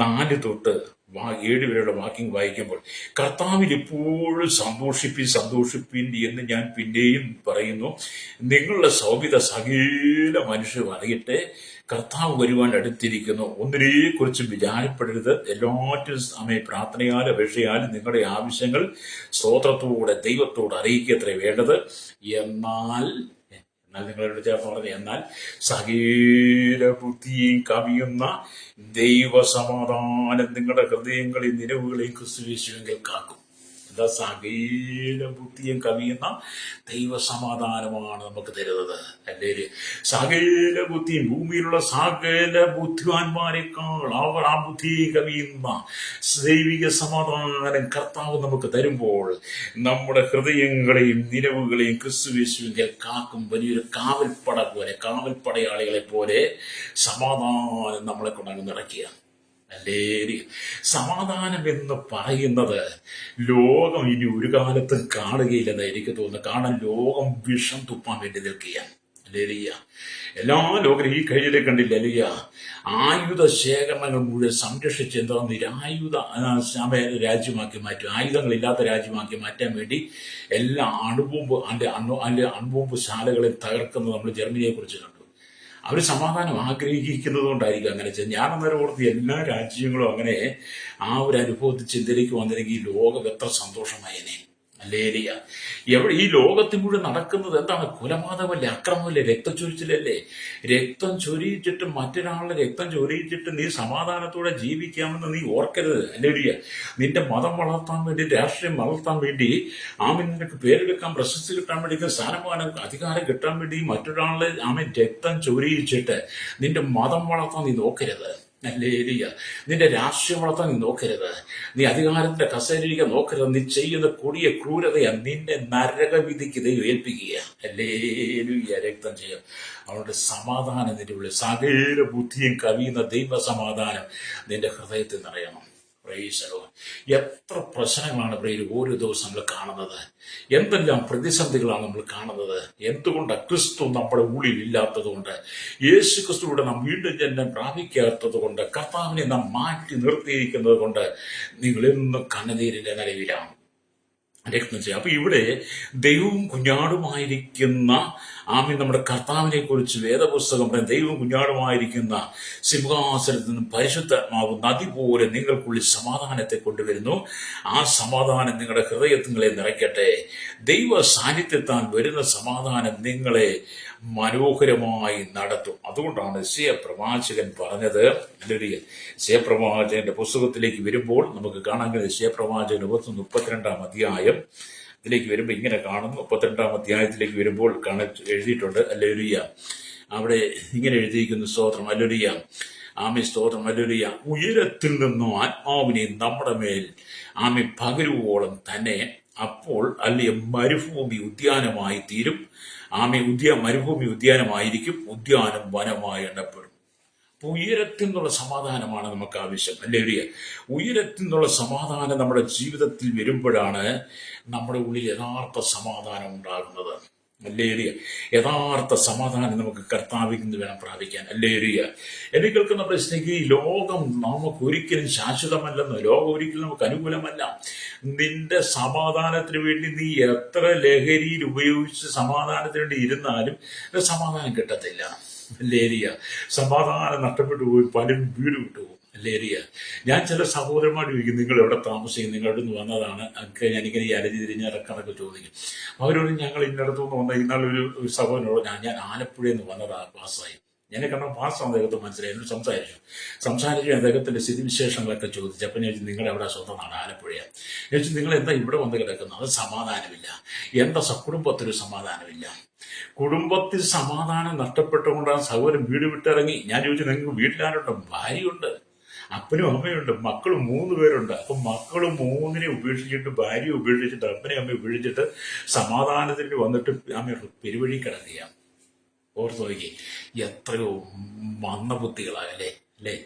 4 തൊട്ട് 7 വരെയുള്ള വാക്യം വായിക്കുമ്പോൾ, കർത്താവിൽ എപ്പോഴും സന്തോഷിപ്പിൻ എന്ന് ഞാൻ പിന്നെയും പറയുന്നു. നിങ്ങളുടെ സൗമ്യത സകല മനുഷ്യരും അറിയട്ടെ. കർത്താവ് വരുവാൻ അടുത്തിരിക്കുന്നു. ഒന്നിനെക്കുറിച്ചും വിചാരപ്പെടരുത്. എല്ലാറ്റിനും പ്രാർത്ഥനയാലും അപേക്ഷയാലും നിങ്ങളുടെ ആവശ്യങ്ങൾ സ്തോത്രത്തോടെ ദൈവത്തോട് അറിയിക്കത്രേ വേണ്ടത്. എന്നാൽ നിങ്ങളോട് ചേർന്ന് പറഞ്ഞത്, എന്നാൽ സകല ബുദ്ധിയും കവിയുന്ന ദൈവസമാധാനം നിങ്ങളുടെ ഹൃദയങ്ങളെയും നിലവുകളെയും ക്രിസ്തുയേശുവിൽ കാക്കും. എന്താ? സകല ബുദ്ധിയും കവിയുന്ന ദൈവസമാധാനമാണ് നമുക്ക് തരുന്നത്. അല്ലേ? സകല ബുദ്ധിയും, ഭൂമിയിലുള്ള സകല ബുദ്ധിമാന്മാരെക്കാൾ ആ ബുദ്ധിയും കവിയുന്ന ദൈവിക സമാധാനം കർത്താവ് നമുക്ക് തരുമ്പോൾ നമ്മുടെ ഹൃദയങ്ങളെയും നിലവുകളെയും ക്രിസ്തുയേശുവിൽ കാക്കും. വലിയൊരു കാവൽപ്പട പോലെ, കാവൽപ്പടയാളികളെ പോലെ സമാധാനം നമ്മളെ കൊണ്ടങ്ങ് നിറയ്ക്കുക. അല്ലേ? സമാധാനം എന്ന് പറയുന്നത് ലോകം ഇനി ഒരു കാലത്തും കാണുകയില്ലെന്ന് എനിക്ക് തോന്നുന്നു. കാരണം ലോകം വിഷം തുപ്പാൻ വേണ്ടി നിൽക്കുകയാണ്. അല്ലേലിയ. എല്ലാ ലോകം ഈ കയ്യിലെ കണ്ടില്ല. അല്ലിയ. ആയുധ ശേഖരണങ്ങൾ മുഴുവൻ സംരക്ഷിച്ച് എന്താ നിരായുധ രാജ്യമാക്കി മാറ്റും. ആയുധങ്ങളില്ലാത്ത രാജ്യമാക്കി മാറ്റാൻ വേണ്ടി എല്ലാ അണുബോംബ് ശാലകളെ തകർക്കുന്നത് നമ്മൾ ജർമ്മനിയെ കുറിച്ച് കണ്ടു. അവർ സമാധാനം ആഗ്രഹിക്കുന്നത് കൊണ്ടായിരിക്കും അങ്ങനെ ചെയ്ത്. ഞാൻ അന്നേരം ഓർത്ത് എല്ലാ രാജ്യങ്ങളും അങ്ങനെ ആ ഒരു അനുഭവത്തിൽ ചിന്തയിലേക്ക് വന്നില്ലെങ്കിൽ ലോകം എത്ര സന്തോഷമായേനെ. അല്ലേലിയ. ഈ ലോകത്തിൽ മുഴുവൻ നടക്കുന്നത് എന്താണ്? കൊലപാതകമല്ലേ, അക്രമമല്ലേ, രക്തച്ചൊരിച്ചിലല്ലേ? രക്തം ചൊരിയിച്ചിട്ട് മറ്റൊരാളുടെ രക്തം ചൊരിയിച്ചിട്ട് നീ സമാധാനത്തോടെ ജീവിക്കാമെന്ന് നീ ഓർക്കരുത്. അല്ലേലിയ. നിന്റെ മതം വളർത്താൻ വേണ്ടി, രാഷ്ട്രീയം വളർത്താൻ വേണ്ടി, നിനക്ക് പേരെടുക്കാൻ, പ്രശസ്തി കിട്ടാൻ വേണ്ടി, സ്ഥാനമാനം അധികാരം കിട്ടാൻ വേണ്ടി മറ്റൊരാളുടെ രക്തം ചൊരിയിച്ചിട്ട് നിന്റെ മതം വളർത്താൻ നീ നോക്കരുത്. അല്ലേലിയ. നിന്റെ രാഷ്ട്രീയം വളർത്താൻ നീ നോക്കരുത്. നീ അധികാരത്തിന്റെ കസേരയിരിക്കാൻ നോക്കരുത്. നീ ചെയ്യുന്ന കൊടിയ ക്രൂരതയാ നിന്റെ നരകവിധിക്ക് ദൈവം ഏൽപ്പിക്കുക. അല്ലേലുയ. രക്തം ചെയ്യാം. അവരുടെ സമാധാനം നിന്റെ ഉള്ളിൽ, സകല ബുദ്ധിയും കവിയുന്ന ദൈവ സമാധാനം നിന്റെ ഹൃദയത്തിൽ നിറയണം. എത്ര പ്രശ്നങ്ങളാണ് ഓരോ ദിവസം നമ്മൾ കാണുന്നത്. എന്തെല്ലാം പ്രതിസന്ധികളാണ് നമ്മൾ കാണുന്നത്. എന്തുകൊണ്ടാണ്? ക്രിസ്തു നമ്മുടെ ഉള്ളിൽ ഇല്ലാത്തത് കൊണ്ട്, യേശു ക്രിസ്തുവിടെ നാം വീണ്ടും ജന്മം പ്രാപിക്കാത്തത് കൊണ്ട്, കർത്താവിനെ നാം മാറ്റി നിർത്തിയിരിക്കുന്നത് കൊണ്ട് നിങ്ങൾ എന്നും കണ്ണുനീരിന്റെ നിലവിലാണ്. രക്തം ചെയ്യാം. അപ്പൊ ഇവിടെ ദൈവവും കുഞ്ഞാടുമായിരിക്കുന്ന നമ്മുടെ കർത്താവിനെ കുറിച്ച് വേദപുസ്തകം പറയും. ദൈവവും കുഞ്ഞാടുമായിരിക്കുന്ന സിംഹാസനത്തിൽ നിന്നും പരിശുദ്ധാത്മാവ് നദി പോലെ നിങ്ങൾക്കുള്ളിൽ സമാധാനത്തെ കൊണ്ടുവരുന്നു. ആ സമാധാനം നിങ്ങളുടെ ഹൃദയത്തിങ്ങളെ നിറയ്ക്കട്ടെ. ദൈവ സാന്നിധ്യത്താൽ വരുന്ന സമാധാനം നിങ്ങളെ മനോഹരമായി നടത്തും. അതുകൊണ്ടാണ് യെശയ്യാ പ്രവാചകൻ പറഞ്ഞത്. യെശയ്യാ പ്രവാചകന്റെ പുസ്തകത്തിലേക്ക് വരുമ്പോൾ നമുക്ക് കാണാൻ കഴിയും. യെശയ്യാ പ്രവാചകൻ 32-ാം അധ്യായം ഇതിലേക്ക് വരുമ്പോൾ ഇങ്ങനെ കാണുന്നു. 32-ാം അധ്യായത്തിലേക്ക് വരുമ്പോൾ എഴുതിയിട്ടുണ്ട്. ഹല്ലേലൂയ. അവിടെ ഇങ്ങനെ എഴുതിയിരിക്കുന്നു. സ്തോത്രം. ഹല്ലേലൂയ. ആമേൻ. സ്തോത്രം. ഹല്ലേലൂയ. ഉയരത്തിൽ നിന്നും ആത്മാവിനെ നമ്മുടെ മേൽ പകരുവോളം തന്നെ അപ്പോൾ അല്ലേ മരുഭൂമി ഉദ്യാനമായി തീരും. മരുഭൂമി ഉദ്യാനമായിരിക്കും, ഉദ്യാനം വനമായി എണ്ണപ്പെടും. അപ്പൊ ഉയരത്തിൽ നിന്നുള്ള സമാധാനമാണ് നമുക്ക് ആവശ്യം. അല്ലേ? ഉയരത്തിൽ നിന്നുള്ള സമാധാനം നമ്മുടെ ജീവിതത്തിൽ വരുമ്പോഴാണ് നമ്മുടെ ഉള്ളിൽ യഥാർത്ഥ സമാധാനം ഉണ്ടാകുന്നത്. അല്ലേരിയ. യഥാർത്ഥ സമാധാനം നമുക്ക് കർത്താവിൽ നിന്ന് വേണം പ്രാപിക്കാൻ. അല്ലേരിയ. എന്നെ കേൾക്കുന്ന പ്രശ്നയ്ക്ക് ഈ ലോകം നമുക്ക് ഒരിക്കലും ശാശ്വതമല്ലെന്ന്, ലോകം ഒരിക്കലും നമുക്ക് അനുകൂലമല്ല. നിന്റെ സമാധാനത്തിന് വേണ്ടി നീ എത്ര ലഹരിയിൽ ഉപയോഗിച്ച് സമാധാനത്തിന് വേണ്ടി ഇരുന്നാലും സമാധാനം കിട്ടത്തില്ല. അല്ലേരിയ. സമാധാനം നഷ്ടപ്പെട്ടു പോയി പലരും വീട് വിട്ടുപോകും. അല്ലേരിയ. ഞാൻ ചില സഹോദരന്മാർ ചോദിക്കും, നിങ്ങൾ എവിടെ താമസിക്കും, നിങ്ങളുടെ നിന്ന് വന്നതാണ് ഒക്കെ. ഞാനിങ്ങനെ ഈ അലഞ്ഞു തിരിഞ്ഞിറക്കണൊക്കെ ചോദിക്കും. അവരോട് ഞങ്ങൾ ഇന്നടത്തുനിന്ന് വന്ന ഇന്നാളൊരു സഹോദരനോട് ഞാൻ ആലപ്പുഴയിൽ നിന്ന് വന്നതാ, പാസ്സായി. എന്നെ കണ്ട പാസ്സാണ് അദ്ദേഹത്തെ മനസ്സിലായി. എന്നോട് സംസാരിച്ചു അദ്ദേഹത്തിന്റെ സ്ഥിതിവിശേഷങ്ങളൊക്കെ ചോദിച്ചു. അപ്പം ഞാൻ ചോദിച്ചു, നിങ്ങളുടെ എവിടെ സ്വന്തം നാട്? ആലപ്പുഴയാണ്. ഞാൻ ചോദിച്ചു, നിങ്ങൾ എന്താ ഇവിടെ വന്ന് കിടക്കുന്നത്? അത് സമാധാനമില്ല. എന്താ കുടുംബത്തിനൊരു സമാധാനമില്ല. കുടുംബത്തിൽ സമാധാനം നഷ്ടപ്പെട്ടുകൊണ്ടാണ് സഹോദരൻ വീട് വിട്ടിറങ്ങി. ഞാൻ ചോദിച്ചു, നിങ്ങൾക്ക് വീട്ടിലാരുണ്ട്? ഭാര്യയുണ്ട്, അപ്പനും അമ്മയുണ്ട്, മക്കളും 3 പേരുണ്ട്. അപ്പൊ മക്കളും 3 ഉപേക്ഷിച്ചിട്ട്, ഭാര്യ ഉപേക്ഷിച്ചിട്ട്, അപ്പനെയും അമ്മയെ ഉപേക്ഷിച്ചിട്ട് സമാധാനത്തിന് വന്നിട്ട് പെരുവഴി കിടക്കുകയാണ്. ഓർത്ത് നോക്കി. എത്രയോ മന്ദബുദ്ധികളായല്ലേ. അല്ലേ?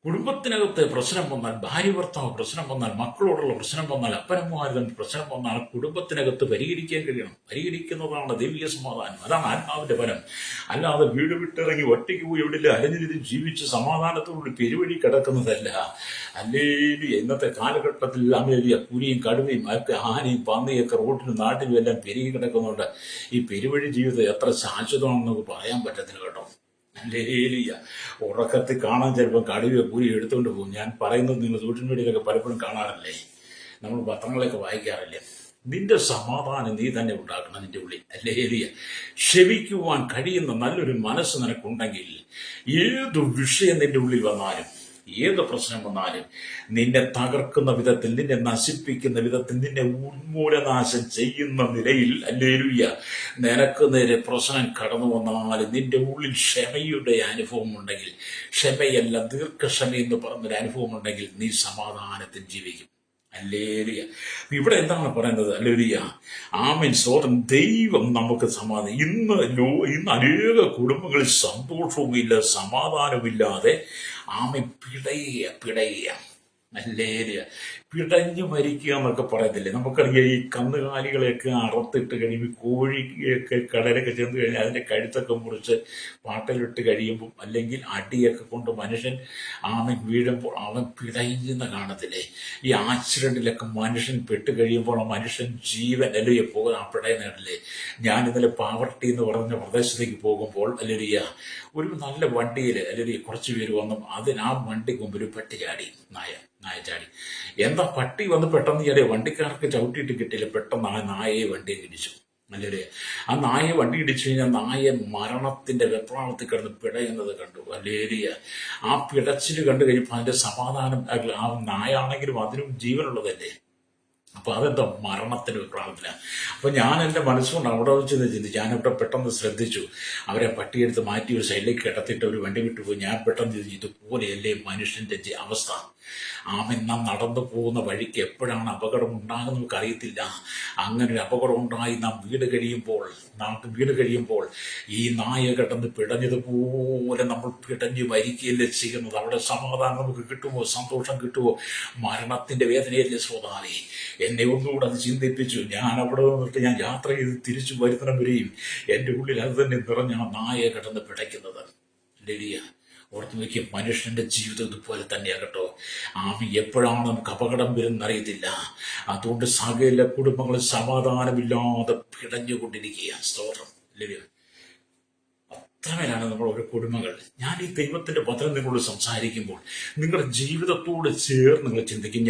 കുടുംബത്തിനകത്ത് പ്രശ്നം വന്നാൽ, ഭാര്യ ഭർത്താവ് പ്രശ്നം വന്നാൽ, മക്കളോടുള്ള പ്രശ്നം വന്നാൽ, അപ്പനമ്മമാരും പ്രശ്നം വന്നാൽ കുടുംബത്തിനകത്ത് പരിഹരിക്കാൻ കഴിയണം. പരിഹരിക്കുന്നതാണ് ദൈവിക സമാധാനം. അതാണ് ആത്മാവിന്റെ ഫലം. അല്ലാതെ വീട് വിട്ടിറങ്ങി ഒറ്റയ്ക്ക് പോയി എവിടെ അലഞ്ഞിരിച്ച് ജീവിച്ച് സമാധാനത്തോടുകൂടി പെരുവഴി കിടക്കുന്നതല്ല. അല്ലെങ്കിൽ ഇന്നത്തെ കാലഘട്ടത്തിൽ അമേരിയ പുലിയും കടുവയും ഒക്കെ ആനയും പന്നിയൊക്കെ റോഡിലും നാട്ടിലും എല്ലാം പെരുകി കിടക്കുന്നുണ്ട്. ഈ പെരുവഴി ജീവിതം എത്ര ശാശ്വതമാണെന്ന് നമുക്ക് പറയാൻ പറ്റത്തില്ല കേട്ടോ. ലേലിയ ഉറക്കത്തിൽ കാണാൻ ചിലപ്പോൾ കടുവ പൂരി എടുത്തുകൊണ്ട് പോകും. ഞാൻ പറയുന്നത് നിങ്ങൾ സോഷ്യൽ മീഡിയയിലൊക്കെ പലപ്പോഴും കാണാറില്ലേ, നമ്മൾ പത്രങ്ങളൊക്കെ വായിക്കാറില്ലേ. നിന്റെ സമാധാനം നീ തന്നെ ഉണ്ടാക്കണം നിന്റെ ഉള്ളിൽ. ലേലിയ ക്ഷമിക്കുവാൻ കഴിയുന്ന നല്ലൊരു മനസ്സ് നിനക്കുണ്ടെങ്കിൽ ഏത് വിഷയം നിന്റെ ഉള്ളിൽ വന്നാലും, ഏത് പ്രശ്നം വന്നാലും, നിന്നെ തകർക്കുന്ന വിധത്തിൽ, നിന്നെ നശിപ്പിക്കുന്ന വിധത്തിൽ, നിന്നെ ഉന്മൂലനാശം ചെയ്യുന്ന നിലയിൽ ഹല്ലേലൂയ നിനക്ക് നേരെ പ്രശ്നം കടന്നു വന്നാലും നിന്റെ ഉള്ളിൽ ക്ഷമയുടെ അനുഭവം ഉണ്ടെങ്കിൽ, ക്ഷമയല്ല ദീർഘക്ഷമ എന്ന് പറഞ്ഞൊരു അനുഭവം ഉണ്ടെങ്കിൽ നീ സമാധാനത്തിൽ ജീവിക്കും. ഹല്ലേലൂയ. ഇവിടെ എന്താണ് പറയുന്നത്? ഹല്ലേലൂയ, ആമേൻ, സ്തോത്രം. ദൈവം നമുക്ക് സമാധാനം. ഇന്ന് അനേക കുടുംബങ്ങളിൽ സന്തോഷവുമില്ല, സമാധാനമില്ലാതെ ആമേൻ പിടയുക. ഹല്ലേലൂയ. പിടഞ്ഞു മരിക്കുക എന്നൊക്കെ പറയത്തില്ലേ. നമുക്കറിയാം, ഈ കന്നുകാലികളെയൊക്കെ അറുത്തിട്ട് കഴിയുമ്പോൾ, കോഴിയൊക്കെ കടലൊക്കെ ചെന്ന് കഴിഞ്ഞാൽ അതിൻ്റെ കഴുത്തൊക്കെ മുറിച്ച് പാട്ടിലിട്ട് കഴിയുമ്പോൾ, അല്ലെങ്കിൽ അടിയൊക്കെ കൊണ്ട് മനുഷ്യൻ ആമൻ വീഴുമ്പോൾ അവൻ പിടയുന്ന കാണത്തില്ലേ. ഈ ആക്സിഡൻറ്റിലൊക്കെ മനുഷ്യൻ പെട്ട് കഴിയുമ്പോൾ ആ മനുഷ്യൻ ജീവൻ അല്ലെങ്കിൽ പോകാൻ ആ പിടയുന്നില്ലേ. ഞാൻ ഇന്നലെ പാവർട്ടി എന്ന് പറഞ്ഞ പ്രദേശത്തേക്ക് പോകുമ്പോൾ അല്ലെലിയ ഒരു നല്ല വണ്ടിയിൽ അല്ലെങ്കിൽ കുറച്ച് പേര് വന്നു. ആ വണ്ടിക്ക് മുമ്പ് ഒരു പട്ടി ചാടി, നായ ചാടി. എന്താ പട്ടി വന്ന് പെട്ടെന്ന് ചാടിയ, വണ്ടിക്കാർക്ക് ചവിട്ടിയിട്ട് കിട്ടിയില്ല, പെട്ടെന്ന് ആ നായയെ വണ്ടിയെ ഇടിച്ചു. അല്ലേ, ആ നായയെ വണ്ടി ഇടിച്ചു കഴിഞ്ഞാൽ നായ മരണത്തിന്റെ വെപ്രാളത്തിൽ കിടന്ന് പിടയുന്നത് കണ്ടു. അല്ലേരിയ ആ പിടച്ചിൽ കണ്ടു കഴിഞ്ഞപ്പോൾ അതിന്റെ സമാധാനം, ആ നായ ആണെങ്കിലും അതിനും ജീവനുള്ളതല്ലേ. അപ്പൊ അതെന്താ മരണത്തിന് വെപ്രാളത്തിലാണ്. അപ്പൊ ഞാൻ എൻ്റെ മനസ്സുകൊണ്ട് അവിടെ വെച്ച് ചിന്തിച്ചു. ഞാനിവിടെ പെട്ടെന്ന് ശ്രദ്ധിച്ചു. അവരെ പട്ടിയെടുത്ത് മാറ്റി ഒരു സൈഡിലേക്ക് കിടത്തിയിട്ട് ഒരു വണ്ടി വിട്ടുപോയി. ഞാൻ പെട്ടെന്ന് ചിന്തിച്ചു, ഇതുപോലെയല്ലേ മനുഷ്യന്റെ അവസ്ഥ. നാം നടന്നു പോകുന്ന വഴിക്ക് എപ്പോഴാണ് അപകടം ഉണ്ടാകുന്നത് നമുക്ക് അറിയത്തില്ല. അങ്ങനെ ഒരു അപകടം ഉണ്ടായി നാം വീട് കഴിയുമ്പോൾ ഈ നായ കിടന്ന് പിടഞ്ഞതുപോലെ നമ്മൾ പിടഞ്ഞു മരിക്കുകയല്ലേ ചെയ്യുന്നത്. അവിടെ സമാധാനം നമുക്ക് കിട്ടുമോ? സന്തോഷം കിട്ടുമോ? മരണത്തിന്റെ വേദനയല്ലേ ശ്രോതാവേ. എന്നെ ഒന്നുകൂടെ അത് ചിന്തിപ്പിച്ചു. ഞാൻ അവിടെ നിന്നിട്ട് ഞാൻ യാത്ര ചെയ്ത് തിരിച്ചു വരുന്നതിനും വരെയും എൻ്റെ ഉള്ളിൽ അത് തന്നെ നിറഞ്ഞ ആ നായ കിടന്ന് പിടയ്ക്കുന്നത്. ലിഡിയ ഓർത്ത് നോക്കിയ മനുഷ്യന്റെ ജീവിതം ഇതുപോലെ തന്നെയാകട്ടോ. എപ്പോഴാണ് നമുക്ക് അപകടം വരുന്നറിയത്തില്ല. അതുകൊണ്ട് സകല കുടുംബങ്ങളും സമാധാനമില്ലാതെ പിടഞ്ഞുകൊണ്ടിരിക്കുക. സ്തോത്രം. ലിഡിയ അത്രമേലാണ് നമ്മൾ ഓരോ കുടുംബങ്ങൾ. ഞാൻ ഈ ദൈവത്തിന്റെ വചനം നിങ്ങളോട് സംസാരിക്കുമ്പോൾ നിങ്ങളുടെ ജീവിതത്തോട് ചേർന്ന് നിങ്ങൾ ചിന്തിക്കും.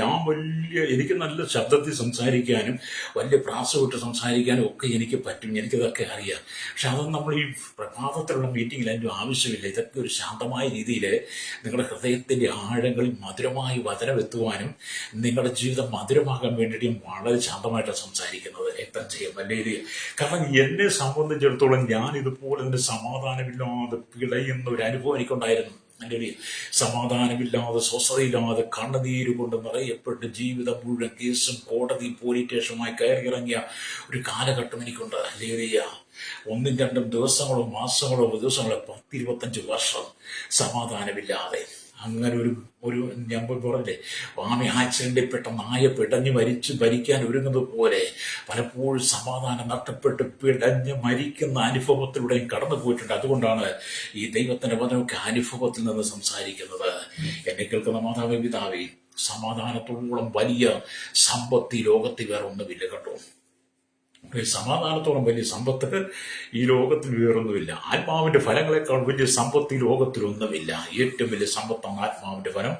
എനിക്ക് നല്ല ശബ്ദത്തിൽ സംസാരിക്കാനും വലിയ പ്രാസവിട്ട് സംസാരിക്കാനും ഒക്കെ എനിക്ക് പറ്റും, എനിക്കിതൊക്കെ അറിയാം. പക്ഷെ അതൊന്നും നമ്മൾ ഈ പ്രഭാതത്തിലുള്ള മീറ്റിങ്ങിൽ അതിൻ്റെ ആവശ്യമില്ല. ഇതൊക്കെ ഒരു ശാന്തമായ രീതിയിൽ നിങ്ങളുടെ ഹൃദയത്തിന്റെ ആഴങ്ങളിൽ മധുരമായി വചനം എത്തുവാനും നിങ്ങളുടെ ജീവിതം മധുരമാകാൻ വേണ്ടിയിട്ട് ഞാൻ വളരെ ശാന്തമായിട്ടാണ് സംസാരിക്കുന്നത്. രക്തം ചെയ്യാം വലിയ. കാരണം എന്നെ സംബന്ധിച്ചിടത്തോളം ഞാൻ ഇതുപോലെ തന്നെ സമാധാനമില്ലാതെ പിടയുന്ന ഒരു അനുഭവം എനിക്കുണ്ടായിരുന്നു. എൻ്റെ ഒരു സമാധാനമില്ലാതെ, സ്വസ്ഥതയില്ലാതെ, കണ്ണുനീര് കൊണ്ട് നിറയപ്പെട്ട് ജീവിതം മുഴുവൻ കേസും കോടതി പോലീസ് സ്റ്റേഷനുമായി കയറിയിറങ്ങിയ ഒരു കാലഘട്ടം എനിക്കുണ്ട്. അല്ലെങ്കിൽ 1-2 ദിവസങ്ങളോ മാസങ്ങളോ ദിവസങ്ങളോ 10-25 വർഷം സമാധാനമില്ലാതെ അങ്ങനെ ഒരു ഞാൻ പറഞ്ഞില്ലേ, ആക്സിഡന്റിൽപ്പെട്ട നായ പിടഞ്ഞ് ഭരിക്കാൻ ഒരുങ്ങുന്നത് പോലെ പലപ്പോഴും സമാധാനം നഷ്ടപ്പെട്ട് പിടഞ്ഞ് മരിക്കുന്ന അനുഭവത്തിലൂടെയും കടന്നു പോയിട്ടുണ്ട്. അതുകൊണ്ടാണ് ഈ ദൈവത്തിന്റെ വചനമൊക്കെ അനുഭവത്തിൽ നിന്ന് സംസാരിക്കുന്നത്. എന്നെ കേൾക്കുന്ന മാതാവേ, പിതാവേ, സമാധാനത്തോളം വലിയ സമ്പത്ത് ഈ ലോകത്തിൽ വേറെ ഒന്നുമില്ല കേട്ടോ. സമാധാനത്തോളം വലിയ സമ്പത്ത് ഈ ലോകത്തിൽ വേറൊന്നുമില്ല. ആത്മാവിന്റെ ഫലങ്ങളെക്കാൾ വലിയ സമ്പത്ത് ഈ ലോകത്തിലൊന്നുമില്ല. ഏറ്റവും വലിയ സമ്പത്താണ് ആത്മാവിന്റെ ഫലം.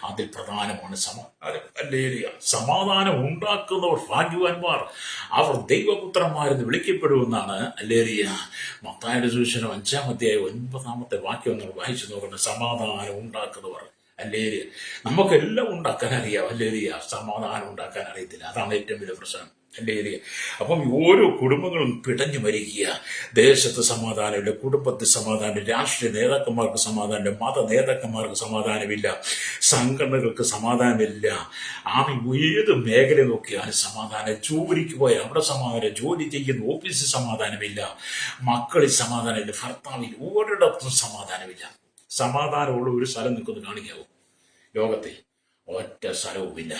അതിൽ പ്രധാനമാണ് സമാധാനം. ഹല്ലേലൂയ. സമാധാനം ഉണ്ടാക്കുന്നവർ ഭാഗ്യവാന്മാർ, അവർ ദൈവപുത്രന്മാരെന്ന് വിളിക്കപ്പെടുമെന്നാണ്. ഹല്ലേലൂയ. മത്തായിയുടെ സുവിശേഷം 5-ാം അധ്യായം 9-ാമത്തെ വാക്യം നമ്മൾ വായിച്ചു നോക്കണം. സമാധാനം ഉണ്ടാക്കുന്നവർ. ഹല്ലേലൂയ. നമുക്കെല്ലാം ഉണ്ടാക്കാൻ അറിയാം. ഹല്ലേലൂയ. സമാധാനം ഉണ്ടാക്കാൻ അറിയത്തില്ല. അതാണ് ഏറ്റവും വലിയ പ്രശ്നം. ഹല്ലേലൂയ. അപ്പം ഓരോ കുടുംബങ്ങളും പിടഞ്ഞു മരിക്കുക. ദേശത്ത് സമാധാനമില്ല, കുടുംബത്തിൽ സമാധാനമില്ല, രാഷ്ട്രീയ നേതാക്കന്മാർക്ക് സമാധാനമില്ല, മത നേതാക്കന്മാർക്ക് സമാധാനമില്ല, സംഘടനകൾക്ക് സമാധാനമില്ല. ഏത് മേഖല നോക്കിയാലും സമാധാനം. ജോലിക്ക് പോയാൽ അവിടെ സമാധാനം, ജോലി ചെയ്യുന്ന ഓഫീസിൽ സമാധാനമില്ല, മക്കളിൽ സമാധാനമില്ല, ഭർത്താവിൽ ഒരിടത്തും സമാധാനമില്ല. സമാധാനമുള്ള ഒരു സ്ഥലം നിൽക്കുന്നു കാണിക്കാവൂ. ലോകത്തിൽ ഒറ്റ സ്ഥലവുമില്ല.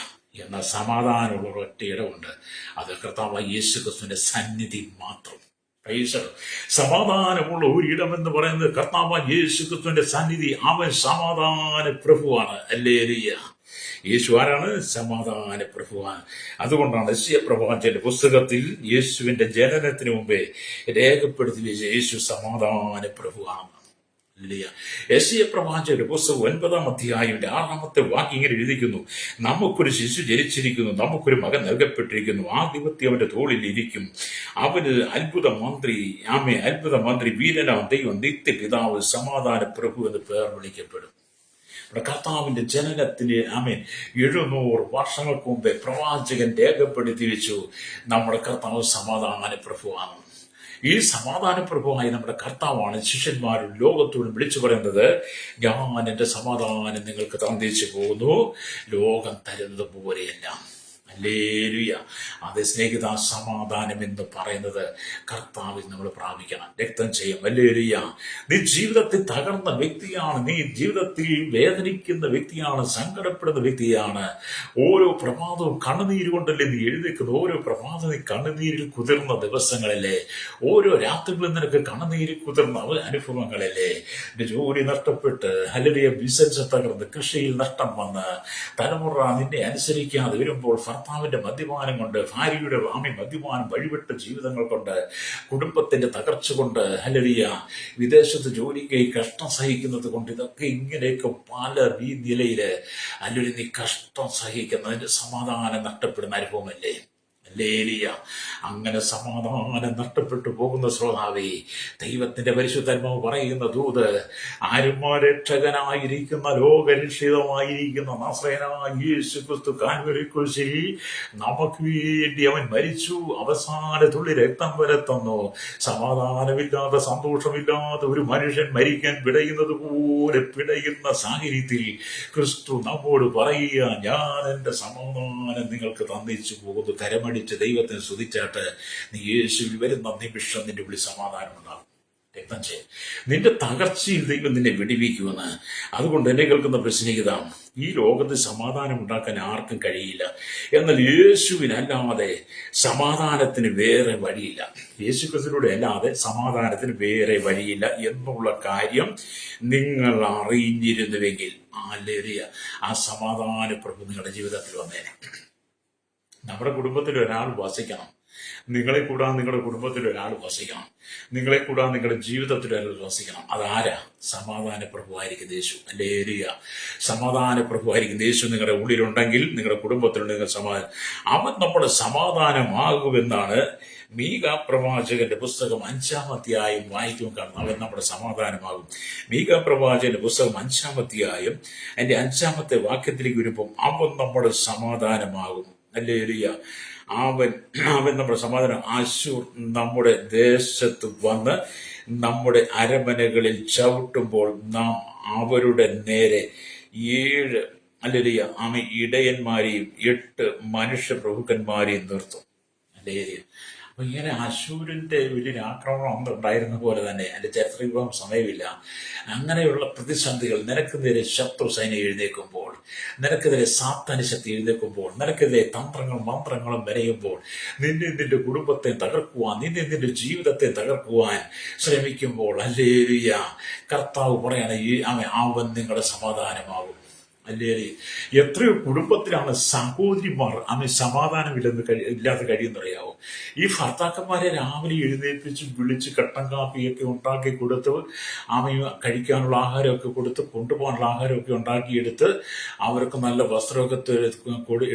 എന്നാൽ സമാധാനമുള്ള ഒറ്റ ഇടമുണ്ട്. അത് കർത്താവായ യേശു ക്രിസ്തുവിന്റെ സന്നിധി മാത്രം. Praise the Lord. സമാധാനമുള്ള ഒരിടം എന്ന് പറയുന്നത് കർത്താവായ യേശു ക്രിസ്തുവിന്റെ സന്നിധി. അവൻ സമാധാന പ്രഭുവാണ്. ഹല്ലേലൂയ. യേശു ആരാണ്? സമാധാന പ്രഭുവാണ്. അതുകൊണ്ടാണ് യെശയ്യാ പ്രവാചകന്റെ പുസ്തകത്തിൽ യേശുവിന്റെ ജനനത്തിന് മുമ്പേ രേഖപ്പെടുത്തി വെച്ച യേശു സമാധാന പ്രഭുവാണ്. യെശയ്യാ പ്രവാചകന്റെ പുസ്തകം 9-ാം അധ്യായം 6-ാമത്തെ വാക്യം ഇങ്ങനെ എഴുതിക്കുന്നു: നമുക്കൊരു ശിശു ജനിച്ചിരിക്കുന്നു, നമുക്കൊരു മകൻ നൽകപ്പെട്ടിരിക്കുന്നു, ആധിപത്യം അവന്റെ തോളിൽ ഇരിക്കും. അവന് അത്ഭുത മന്ത്രി, വീരനാം ദൈവം, നിത്യപിതാവ്, സമാധാന പ്രഭു എന്ന് പേർ വിളിക്കപ്പെടും. കർത്താവിന്റെ ജനനത്തിന് 700 വർഷങ്ങൾക്ക് മുമ്പേ പ്രവാചകൻ രേഖപ്പെടുത്തി വെച്ചു, നമ്മുടെ കർത്താവ് സമാധാന പ്രഭുവാണ്. ഈ സമാധാന പ്രഭുവായി നമ്മുടെ കർത്താവാണ് ശിഷ്യന്മാരും ലോകത്തോടും വിളിച്ചു പറയുന്നത്: ഞാൻ എന്റെ സമാധാനം നിങ്ങൾക്ക് തന്നേച്ചു പോകുന്നു, ലോകം തരുന്നത് പോലെയല്ല. ഹല്ലേലൂയ. അത് സ്നേഹിത, സമാധാനം എന്ന് പറയുന്നത് കർത്താവിൽ നമ്മൾ പ്രാപിക്കണം. രക്തം ചെയ്യും. ഹല്ലേലൂയ. നീ ജീവിതത്തിൽ തകർന്ന വ്യക്തിയാണ്, നീ ജീവിതത്തിൽ വേദനിക്കുന്ന വ്യക്തിയാണ്, സങ്കടപ്പെടുന്ന വ്യക്തിയാണ്. ഓരോ പ്രഭാതവും കണ്ണുനീര് കൊണ്ടല്ലേ നീ എഴുന്നേക്കുന്നത്? ഓരോ പ്രഭാതം നീ കണ്ണുനീരിൽ കുതിർന്ന ദിവസങ്ങളല്ലേ? ഓരോ രാത്രികളും നിനക്ക് കണ്ണുനീരിൽ കുതിർന്ന അനുഭവങ്ങളല്ലേ? നിന്റെ ജോലി നഷ്ടപ്പെട്ട്, ഹല്ലേലൂയ, ബിസിനസ് തകർന്ന്, കൃഷിയിൽ നഷ്ടം വന്ന്, തലമുറ നിന്നെ അനുസരിക്കാതെ വരുമ്പോൾ, ഭർത്താവിന്റെ മദ്യപാനം കൊണ്ട്, ഭാര്യയുടെ മദ്യപാനം വഴിവിട്ട ജീവിതങ്ങൾ കൊണ്ട്, കുടുംബത്തിന്റെ തകർച്ച കൊണ്ട്, ഹല്ലേലൂയ, വിദേശത്ത് ജോലിക്ക് കഷ്ടം സഹിക്കുന്നത് കൊണ്ട്, ഇതൊക്കെ ഇങ്ങനെയൊക്കെ പല നിലയില് ഹല്ലേലൂയ നീ കഷ്ടം സഹിക്കുന്നതിന്റെ സമാധാനം നഷ്ടപ്പെടുന്ന അനുഭവമല്ലേ? ഹല്ലേലൂയ. അങ്ങനെ സമാധാനം നഷ്ടപ്പെട്ടു പോകുന്ന ശ്രോതാവേ, ദൈവത്തിന്റെ പരിശുദ്ധാത്മാവ് പറയുന്ന ദൂത്: രക്ഷകനായിരിക്കുന്ന, ലോകരക്ഷിതമായിരിക്കുന്ന നസറേയനായ യേശു ക്രിസ്തു കാൽവരി കുരിശിൽ നമുക്ക് വേണ്ടി അവൻ മരിച്ചു, അവസാന തുള്ളി രക്തം വരെ തന്നു. സമാധാനമില്ലാതെ, സന്തോഷമില്ലാതെ ഒരു മനുഷ്യൻ മരിക്കാൻ പിടയുന്നത് പോലെ പിടയുന്ന സാഹചര്യത്തിൽ ക്രിസ്തു നമ്മോട് പറയുക: ഞാൻ എന്റെ സമാധാനം നിങ്ങൾക്ക് തന്നിച്ചു പോകുന്നു. കരമടിച്ച് ദൈവത്തിന് സ്തുതിച്ചാട്ട് നീ യേശുവിൽ വരുന്ന നിമിഷം നിന്റെ ഉള്ളിൽ സമാധാനം ഉണ്ടാകും. രക്തം ചെയ്യും. നിന്റെ തകർച്ചയിൽ ദൈവം നിന്നെ വിടിവിക്കുമെന്ന്. അതുകൊണ്ട് എന്നെ കേൾക്കുന്ന പ്രശ്നികത, ഈ ലോകത്ത് സമാധാനം ഉണ്ടാക്കാൻ ആർക്കും കഴിയില്ല. എന്നാൽ യേശുവിനല്ലാതെ സമാധാനത്തിന് വേറെ വഴിയില്ല. യേശുക്രിസ്തുവിലൂടെ അല്ലാതെ സമാധാനത്തിന് വേറെ വഴിയില്ല എന്നുള്ള കാര്യം നിങ്ങൾ അറിഞ്ഞിരുന്നുവെങ്കിൽ, ഹല്ലേലൂയ, ആ സമാധാന പ്രഭു നിങ്ങളുടെ ജീവിതത്തിൽ വന്നേനെ. നമ്മുടെ കുടുംബത്തിൽ ഒരാൾ വസിക്കണം. നിങ്ങളെ കൂടാതെ നിങ്ങളുടെ കുടുംബത്തിൽ ഒരാൾ വസിക്കണം. നിങ്ങളെ കൂടാതെ നിങ്ങളുടെ ജീവിതത്തിൽ ഒരാൾ വസിക്കണം. അതാരാ? സമാധാന പ്രഭുവായിരിക്കും യേശു. ഹല്ലേലൂയ. സമാധാന പ്രഭുവായിരിക്കും യേശു നിങ്ങളുടെ ഉള്ളിലുണ്ടെങ്കിൽ, നിങ്ങളുടെ കുടുംബത്തിലുണ്ടെങ്കിൽ സമാധാനം, അവൻ നമ്മുടെ സമാധാനമാകുമെന്നാണ് മീകാ പ്രവാചകന്റെ പുസ്തകം 5-ാം അധ്യായം വായിക്കും കാണുന്നു. അവൻ നമ്മുടെ സമാധാനമാകും. മീകാ പ്രവാചകന്റെ പുസ്തകം 5-ാം അധ്യായം അതിന്റെ 5-ാമത്തെ വാക്യത്തിലേക്ക് വരുമ്പോൾ അവൻ നമ്മുടെ സമാധാനമാകും. ഹല്ലേലൂയ. അവൻ നമ്മുടെ സമാധാനം. അശ്ശൂർ നമ്മുടെ ദേശത്ത് വന്ന് നമ്മുടെ അരമനകളിൽ ചവിട്ടുമ്പോൾ നാം അവരുടെ നേരെ 7 ഇടയന്മാരെയും 8 മനുഷ്യപ്രഭുക്കന്മാരെയും നിർത്തും. ഹല്ലേലൂയ. അപ്പൊ ഇങ്ങനെ അശൂരിന്റെ വലിയൊരു ആക്രമണം അന്ന് ഉണ്ടായിരുന്ന പോലെ തന്നെ, അതിന്റെ ചരിത്രം പോകാൻ സമയമില്ല, അങ്ങനെയുള്ള പ്രതിസന്ധികൾ, നിനക്കെതിരെ ശത്രു സൈന്യം എഴുന്നേൽക്കുമ്പോൾ, നിനക്കെതിരെ സാത്താന്യ ശക്തി എഴുന്നേൽക്കുമ്പോൾ, നിനക്കെതിരെ തന്ത്രങ്ങളും മന്ത്രങ്ങളും മെനയുമ്പോൾ, നിന്റെ കുടുംബത്തെ തകർക്കുവാൻ, നിന്റെ ജീവിതത്തെ തകർക്കുവാൻ ശ്രമിക്കുമ്പോൾ, ഹല്ലേലൂയ, കർത്താവ് പറയാണ് അവൻ നിങ്ങളുടെ സമാധാനമാകും. ഹല്ലേലൂയ. എത്രയോ കുടുംബത്തിലാണ് സഹോദരിമാർ ഇല്ലാതെ കഴിയുന്നറിയാവോ? ഈ ഭർത്താക്കന്മാരെ രാവിലെ എഴുന്നേൽപ്പിച്ച് വിളിച്ച് കട്ടൻ കാപ്പിയൊക്കെ ഉണ്ടാക്കി കൊടുത്ത്, കഴിക്കാനുള്ള ആഹാരമൊക്കെ കൊടുത്ത്, കൊണ്ടുപോകാനുള്ള ആഹാരമൊക്കെ ഉണ്ടാക്കിയെടുത്ത്, അവർക്ക് നല്ല വസ്ത്രമൊക്കെ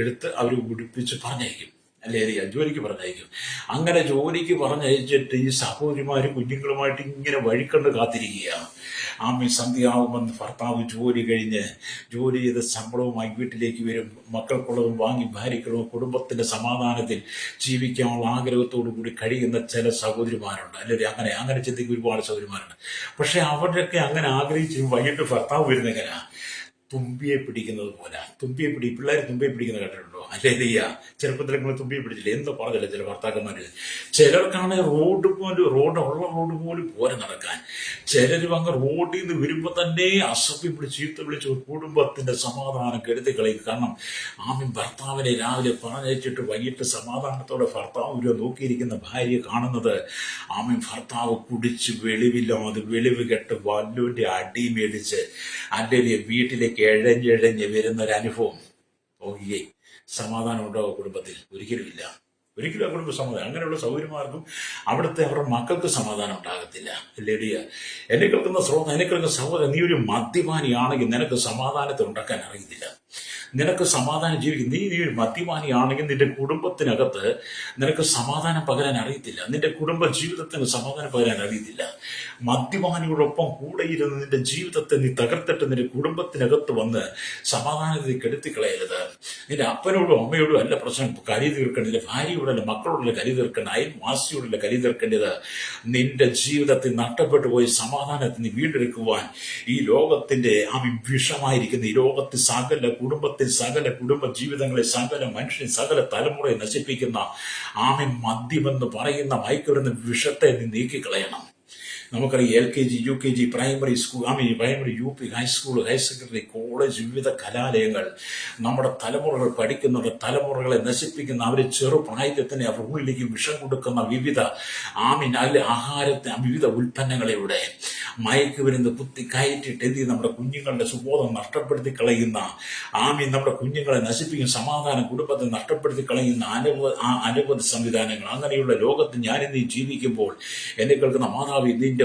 എടുത്ത് അവർ ഉടുപ്പിച്ച് പറഞ്ഞയക്കും. ഹല്ലേലൂയ. ജോലിക്ക് പറഞ്ഞയക്കും. അങ്ങനെ ജോലിക്ക് പറഞ്ഞയച്ചിട്ട് ഈ സഹോദരിമാരും കുഞ്ഞുങ്ങളുമായിട്ട് ഇങ്ങനെ വഴിക്കണ്ട് കാത്തിരിക്കുകയാണ്. സന്ധ്യയാവുമെന്ന് ഭർത്താവ് ജോലി ചെയ്ത് ശമ്പളവുമായി വീട്ടിലേക്ക് വരും. മക്കൾക്കുള്ളതും വാങ്ങി ഭാര്യയ്ക്കുള്ളതും കുടുംബത്തിന്റെ സമാധാനത്തിൽ ജീവിക്കാനുള്ള ആഗ്രഹത്തോടു കൂടി കഴിയുന്ന ചില സഹോദരിമാരുണ്ട്. അല്ലെങ്കിൽ അങ്ങനെ ചിന്തിക്കുന്ന ഒരുപാട് സഹോദരിമാരുണ്ട്. പക്ഷെ അവരുടെയൊക്കെ അങ്ങനെ ആഗ്രഹിച്ച് വൈകിട്ട് ഭർത്താവ് വരുന്നെങ്ങനെയാ? തുമ്പിയെ പിടിക്കുന്നത് പോലെ. പിള്ളേർ തുമ്പിയെ പിടിക്കുന്ന കേട്ടിട്ടുണ്ടോ? അല്ലേലിയ. ചെറുപ്പത്തിൽ നിങ്ങൾ തുമ്പിയെ പിടിച്ചില്ല എന്തോ പറഞ്ഞില്ല ചില ഭർത്താക്കന്മാര്. ചിലർക്കാണ് റോഡ് പോലും പോരെ നടക്കാൻ. ചിലരും അങ്ങ് റോഡിൽ നിന്ന് വരുമ്പോ തന്നെ അസഭ്യം വിളിച്ച് ചീത്ത വിളിച്ച് കുടുംബത്തിന്റെ സമാധാനം കെടുത്തി കളയും. കാരണം ഭർത്താവിനെ രാവിലെ പറഞ്ഞയച്ചിട്ട് വൈകിട്ട് സമാധാനത്തോടെ ഭർത്താവ് നോക്കിയിരിക്കുന്ന ഭാര്യയെ കാണുന്നത് ഭർത്താവ് കുടിച്ച് വെളിവ് കെട്ട് വല്ലുവിന്റെ അടി മേടിച്ച് അല്ലെങ്കിൽ വീട്ടിലേക്ക് എഴഞ്ഞെഴഞ്ഞ് വരുന്നൊരനുഭവം നോക്കിയേ. സമാധാനം ഉണ്ടാവും കുടുംബത്തിൽ? ഒരിക്കലും ആ കുടുംബ സമാധാനം. അങ്ങനെയുള്ള സൗകര്യമാർക്കും അവിടുത്തെ അവരുടെ മക്കൾക്ക് സമാധാനം ഉണ്ടാകത്തില്ല. ലേഡിയ, എന്നെ കേൾക്കുന്ന സഹോദരൻ, നീ ഒരു മദ്യപാനിയാണെങ്കിൽ നിനക്ക് സമാധാനത്തെ ഉണ്ടാക്കാൻ അറിയത്തില്ല. നിനക്ക് സമാധാനം ജീവിക്കും. നീ ഒരു മദ്യപാനിയാണെങ്കിൽ നിന്റെ കുടുംബത്തിനകത്ത് നിനക്ക് സമാധാനം പകരാൻ അറിയത്തില്ല. നിന്റെ കുടുംബ ജീവിതത്തിന് സമാധാനം പകരാൻ അറിയത്തില്ല. മദ്യപാനിയോടൊപ്പം കൂടെ ഇരുന്ന് നിന്റെ ജീവിതത്തെ നീ തകർത്തിട്ട് നിന്റെ കുടുംബത്തിനകത്ത് വന്ന് സമാധാനത്തെ കെടുത്തിക്കളയരുത്. നിന്റെ അപ്പനോടും അമ്മയോടും അല്ല പ്രശ്നം കരി തീർക്കേണ്ടത്, ഭാര്യയോടല്ല മക്കളോടല്ല കരി തീർക്കേണ്ട, അയൽവാസിയോടല്ല കരി തീർക്കേണ്ടത്. നിന്റെ ജീവിതത്തിൽ നഷ്ടപ്പെട്ടു പോയി സമാധാനത്തെ നീ വീണ്ടെടുക്കുവാൻ ഈ ലോകത്തിന്റെ വിഷമായിരിക്കുന്ന ഈ ലോകത്തിൽ സകല കുടുംബ ജീവിതങ്ങളെ, സകല മനുഷ്യൻ, സകല തലമുറയെ നശിപ്പിക്കുന്ന മദ്യമെന്ന് പറയുന്ന മയക്കുമരുന്ന് വിഷത്തെ നീ നീക്കിക്കളയണം. നമുക്കറിയാം LKG, UKG, primary school, primary, UP, high school, higher secondary, college, വിവിധ കലാലയങ്ങൾ നമ്മുടെ തലമുറകൾ പഠിക്കുന്നുണ്ട്. തലമുറകളെ നശിപ്പിക്കുന്ന, അവരെ ചെറുപ്രായത്തിൽ തന്നെ അവർ ഉള്ളിലേക്ക് വിഷം കൊടുക്കുന്ന വിവിധ ആഹാരത്തെ, വിവിധ ഉൽപ്പന്നങ്ങളിലൂടെ മയക്കുമരുന്ന് കുത്തി കയറ്റിട്ട് എന്ത് ചെയ്യും? നമ്മുടെ കുഞ്ഞുങ്ങളുടെ സുബോധം നഷ്ടപ്പെടുത്തി കളയുന്ന നമ്മുടെ കുഞ്ഞുങ്ങളെ നശിപ്പിക്കുന്ന, സമാധാനം കുടുംബത്തെ നഷ്ടപ്പെടുത്തി കളയുന്ന അനവധി സംവിധാനങ്ങൾ. അങ്ങനെയുള്ള ലോകത്ത് ഞാനിന്ന് ജീവിക്കുമ്പോൾ എന്നെ കേൾക്കുന്ന മാതാവി, നിന്റെ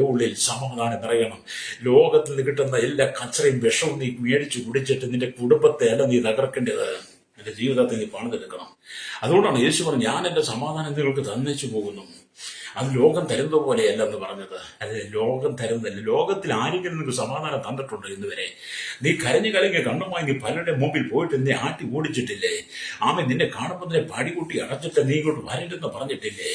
ഉള്ളിൽ സമാധാനം നിറയണം. ലോകത്തിൽ നിന്ന് കിട്ടുന്ന എല്ലാ കച്ചറയും വിഷവും നീ മേടിച്ചു കുടിച്ചിട്ട് നിന്റെ കുടുംബത്തെ അല്ല നീ തകർക്കേണ്ടത്. എന്റെ ജീവിതത്തെ നീ പണിതെടുക്കണം. അതുകൊണ്ടാണ് യേശു പറഞ്ഞു, ഞാൻ എന്റെ സമാധാനം നിങ്ങൾക്ക് തന്നേച്ചു പോകുന്നു. അത് ലോകം തരുന്ന പോലെയല്ലെന്ന് പറഞ്ഞത്. അത് ലോകം തരുന്നതല്ല. ലോകത്തിൽ ആരെങ്കിലും നിങ്ങൾക്ക് സമാധാനം തന്നിട്ടുണ്ടോ ഇന്നുവരെ? നീ കരഞ്ഞു കലങ്ങിയ കണ്ണുമായി നീ പലരുടെ മുമ്പിൽ പോയിട്ട് നിന്നെ ആട്ടി ഓടിച്ചിട്ടില്ലേ? നിന്നെ കാണുമ്പോൾ നിന്നെ പടികൂട്ടി അടച്ചിട്ട് നീ ഇങ്ങോട്ട് വരരുതെന്ന് പറഞ്ഞിട്ടില്ലേ?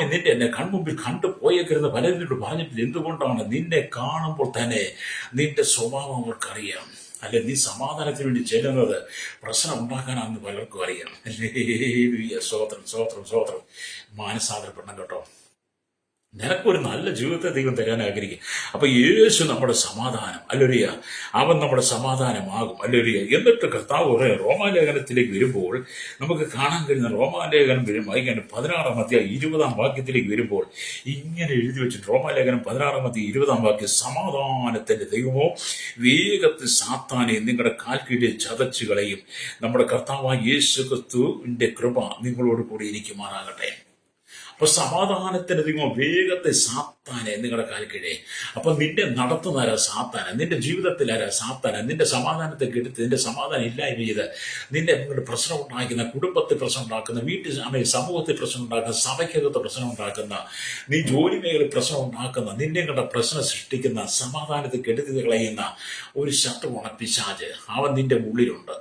നിന്റെ എന്നെ കൺമുമ്പിൽ കണ്ടു പോയേക്കരുന്ന് പലരോട് പറഞ്ഞിട്ടില്ല. എന്തുകൊണ്ടാണ്? നിന്നെ കാണുമ്പോൾ തന്നെ നിന്റെ സ്വഭാവം അവർക്കറിയാം. അല്ലെ, നീ സമാധാനത്തിന് വേണ്ടി ചെല്ലുന്നത് പ്രശ്നം ഉണ്ടാക്കാനാണെന്ന് പലർക്കും അറിയാം. സ്വോത്രം മാനസാന്തരപ്പെടണം കേട്ടോ. നിനക്കൊരു നല്ല ജീവിതത്തെ ദൈവം തരാൻ ആഗ്രഹിക്കും. അപ്പൊ യേശു നമ്മുടെ സമാധാനം, അല്ലൊരിയ, അവൻ നമ്മുടെ സമാധാനമാകും, അല്ലൊരിയ. എന്നിട്ട് കർത്താവ് റോമാലേഖനത്തിലേക്ക് വരുമ്പോൾ നമുക്ക് കാണാൻ കഴിയുന്ന, റോമാലേഖനം വായിക്കാൻ 16-ാം അധ്യായം 20-ാം വാക്യത്തിലേക്ക് വരുമ്പോൾ ഇങ്ങനെ എഴുതി വെച്ചിട്ട്, റോമാലേഖനം 16-ാം അധ്യായം 20-ാം വാക്യം, സമാധാനത്തിന്റെ ദൈവമോ വേഗത്തിൽ സാത്താനെ നിങ്ങളുടെ കാൽക്കീഴിൽ ചതച്ചു കളയും. നമ്മുടെ കർത്താവായ യേശു ക്രിസ്തുവിന്റെ കൃപ നിങ്ങളോട് കൂടി ഇരിക്കുമാറാകട്ടെ. അപ്പൊ സമാധാനത്തിന് ദൈവം വേഗത്തെ സാത്താനെ നിങ്ങളുടെ കാൽക്കീഴേ. അപ്പൊ നിന്നെ നടത്തുന്നവരാ സാത്താന, നിന്റെ ജീവിതത്തിൽ ആരാ സാത്താന. നിന്റെ സമാധാനത്തെ കെടുത്ത്, നിന്റെ സമാധാനം ഇല്ലായ്മ ചെയ്ത് നിന്റെ പ്രശ്നം ഉണ്ടാക്കുന്ന, കുടുംബത്തിൽ പ്രശ്നം ഉണ്ടാക്കുന്ന, വീട്ടിൽ സമൂഹത്തിൽ പ്രശ്നം ഉണ്ടാക്കുന്ന, സഭയ്ക്കകത്ത് പ്രശ്നം ഉണ്ടാക്കുന്ന, നീ ജോലി മേഖലയിൽ പ്രശ്നം ഉണ്ടാക്കുന്ന, നിന്നെ കണ്ട പ്രശ്നം സൃഷ്ടിക്കുന്ന, സമാധാനത്തെ കെടുത്തി കളയുന്ന ഒരു ശത്രുവാണ് പിശാച്. അവൻ നിന്റെ ഉള്ളിലുണ്ട്.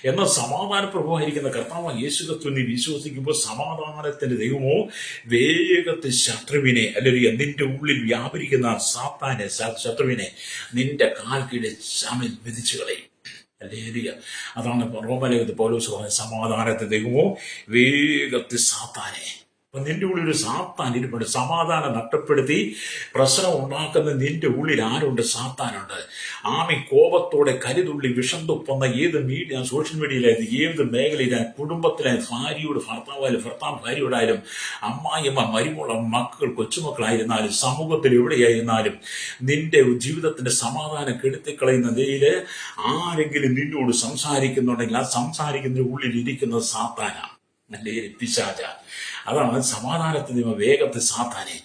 എന്നാൽ സമാധാന പ്രഭുവായിരിക്കുന്ന കർത്താവ് യേശു ക്രിസ്തു നീ വിശ്വസിക്കുമ്പോൾ സമാധാനത്തിന്റെ ദൈവമോ വേഗത്തിൽ ശത്രുവിനെ, അല്ലെങ്കിൽ നിന്റെ ഉള്ളിൽ വ്യാപരിക്കുന്ന സാത്താനെ, ശത്രുവിനെ നിന്റെ കാൽക്കീഴിൽ വിധിച്ചു കളയും. അതാണ് റോമാലേഖനത്തിൽ പൗലോസ് പറഞ്ഞ, സമാധാനത്തിന്റെ ദൈവമോ വേഗത്തിൽ സാത്താനെ. അപ്പൊ നിന്റെ ഉള്ളിൽ ഒരു സാത്താൻ ഇരിപ്പുണ്ട്. സമാധാനം നഷ്ടപ്പെടുത്തി പ്രശ്നം ഉണ്ടാക്കുന്ന നിന്റെ ഉള്ളിൽ ആരുണ്ട്? സാത്താനുണ്ട്. കോപത്തോടെ കരുതുള്ളി വിഷം തുപ്പുന്ന ഏത് സോഷ്യൽ മീഡിയയിലായാലും, ഏത് മേഖലയിലായാലും, കുടുംബത്തിലായാലും, ഭർത്താവ് ഭാര്യയോടായാലും, അമ്മായിയമ്മ, മരുമോളം, മക്കൾ, കൊച്ചുമക്കളായിരുന്നാലും, സമൂഹത്തിൽ എവിടെയായിരുന്നാലും, നിന്റെ ജീവിതത്തിന്റെ സമാധാനം കെടുത്തിക്കളയുന്ന നിലയില് ആരെങ്കിലും നിന്നോട് സംസാരിക്കുന്നുണ്ടെങ്കിൽ ആ സംസാരിക്കുന്ന ഉള്ളിൽ ഇരിക്കുന്നത് സാത്താനാണ്, അല്ലേ, പിശാച. അതാണ് സമാധാനത്തിന് വേഗത്തിൽ സാത്താനെ.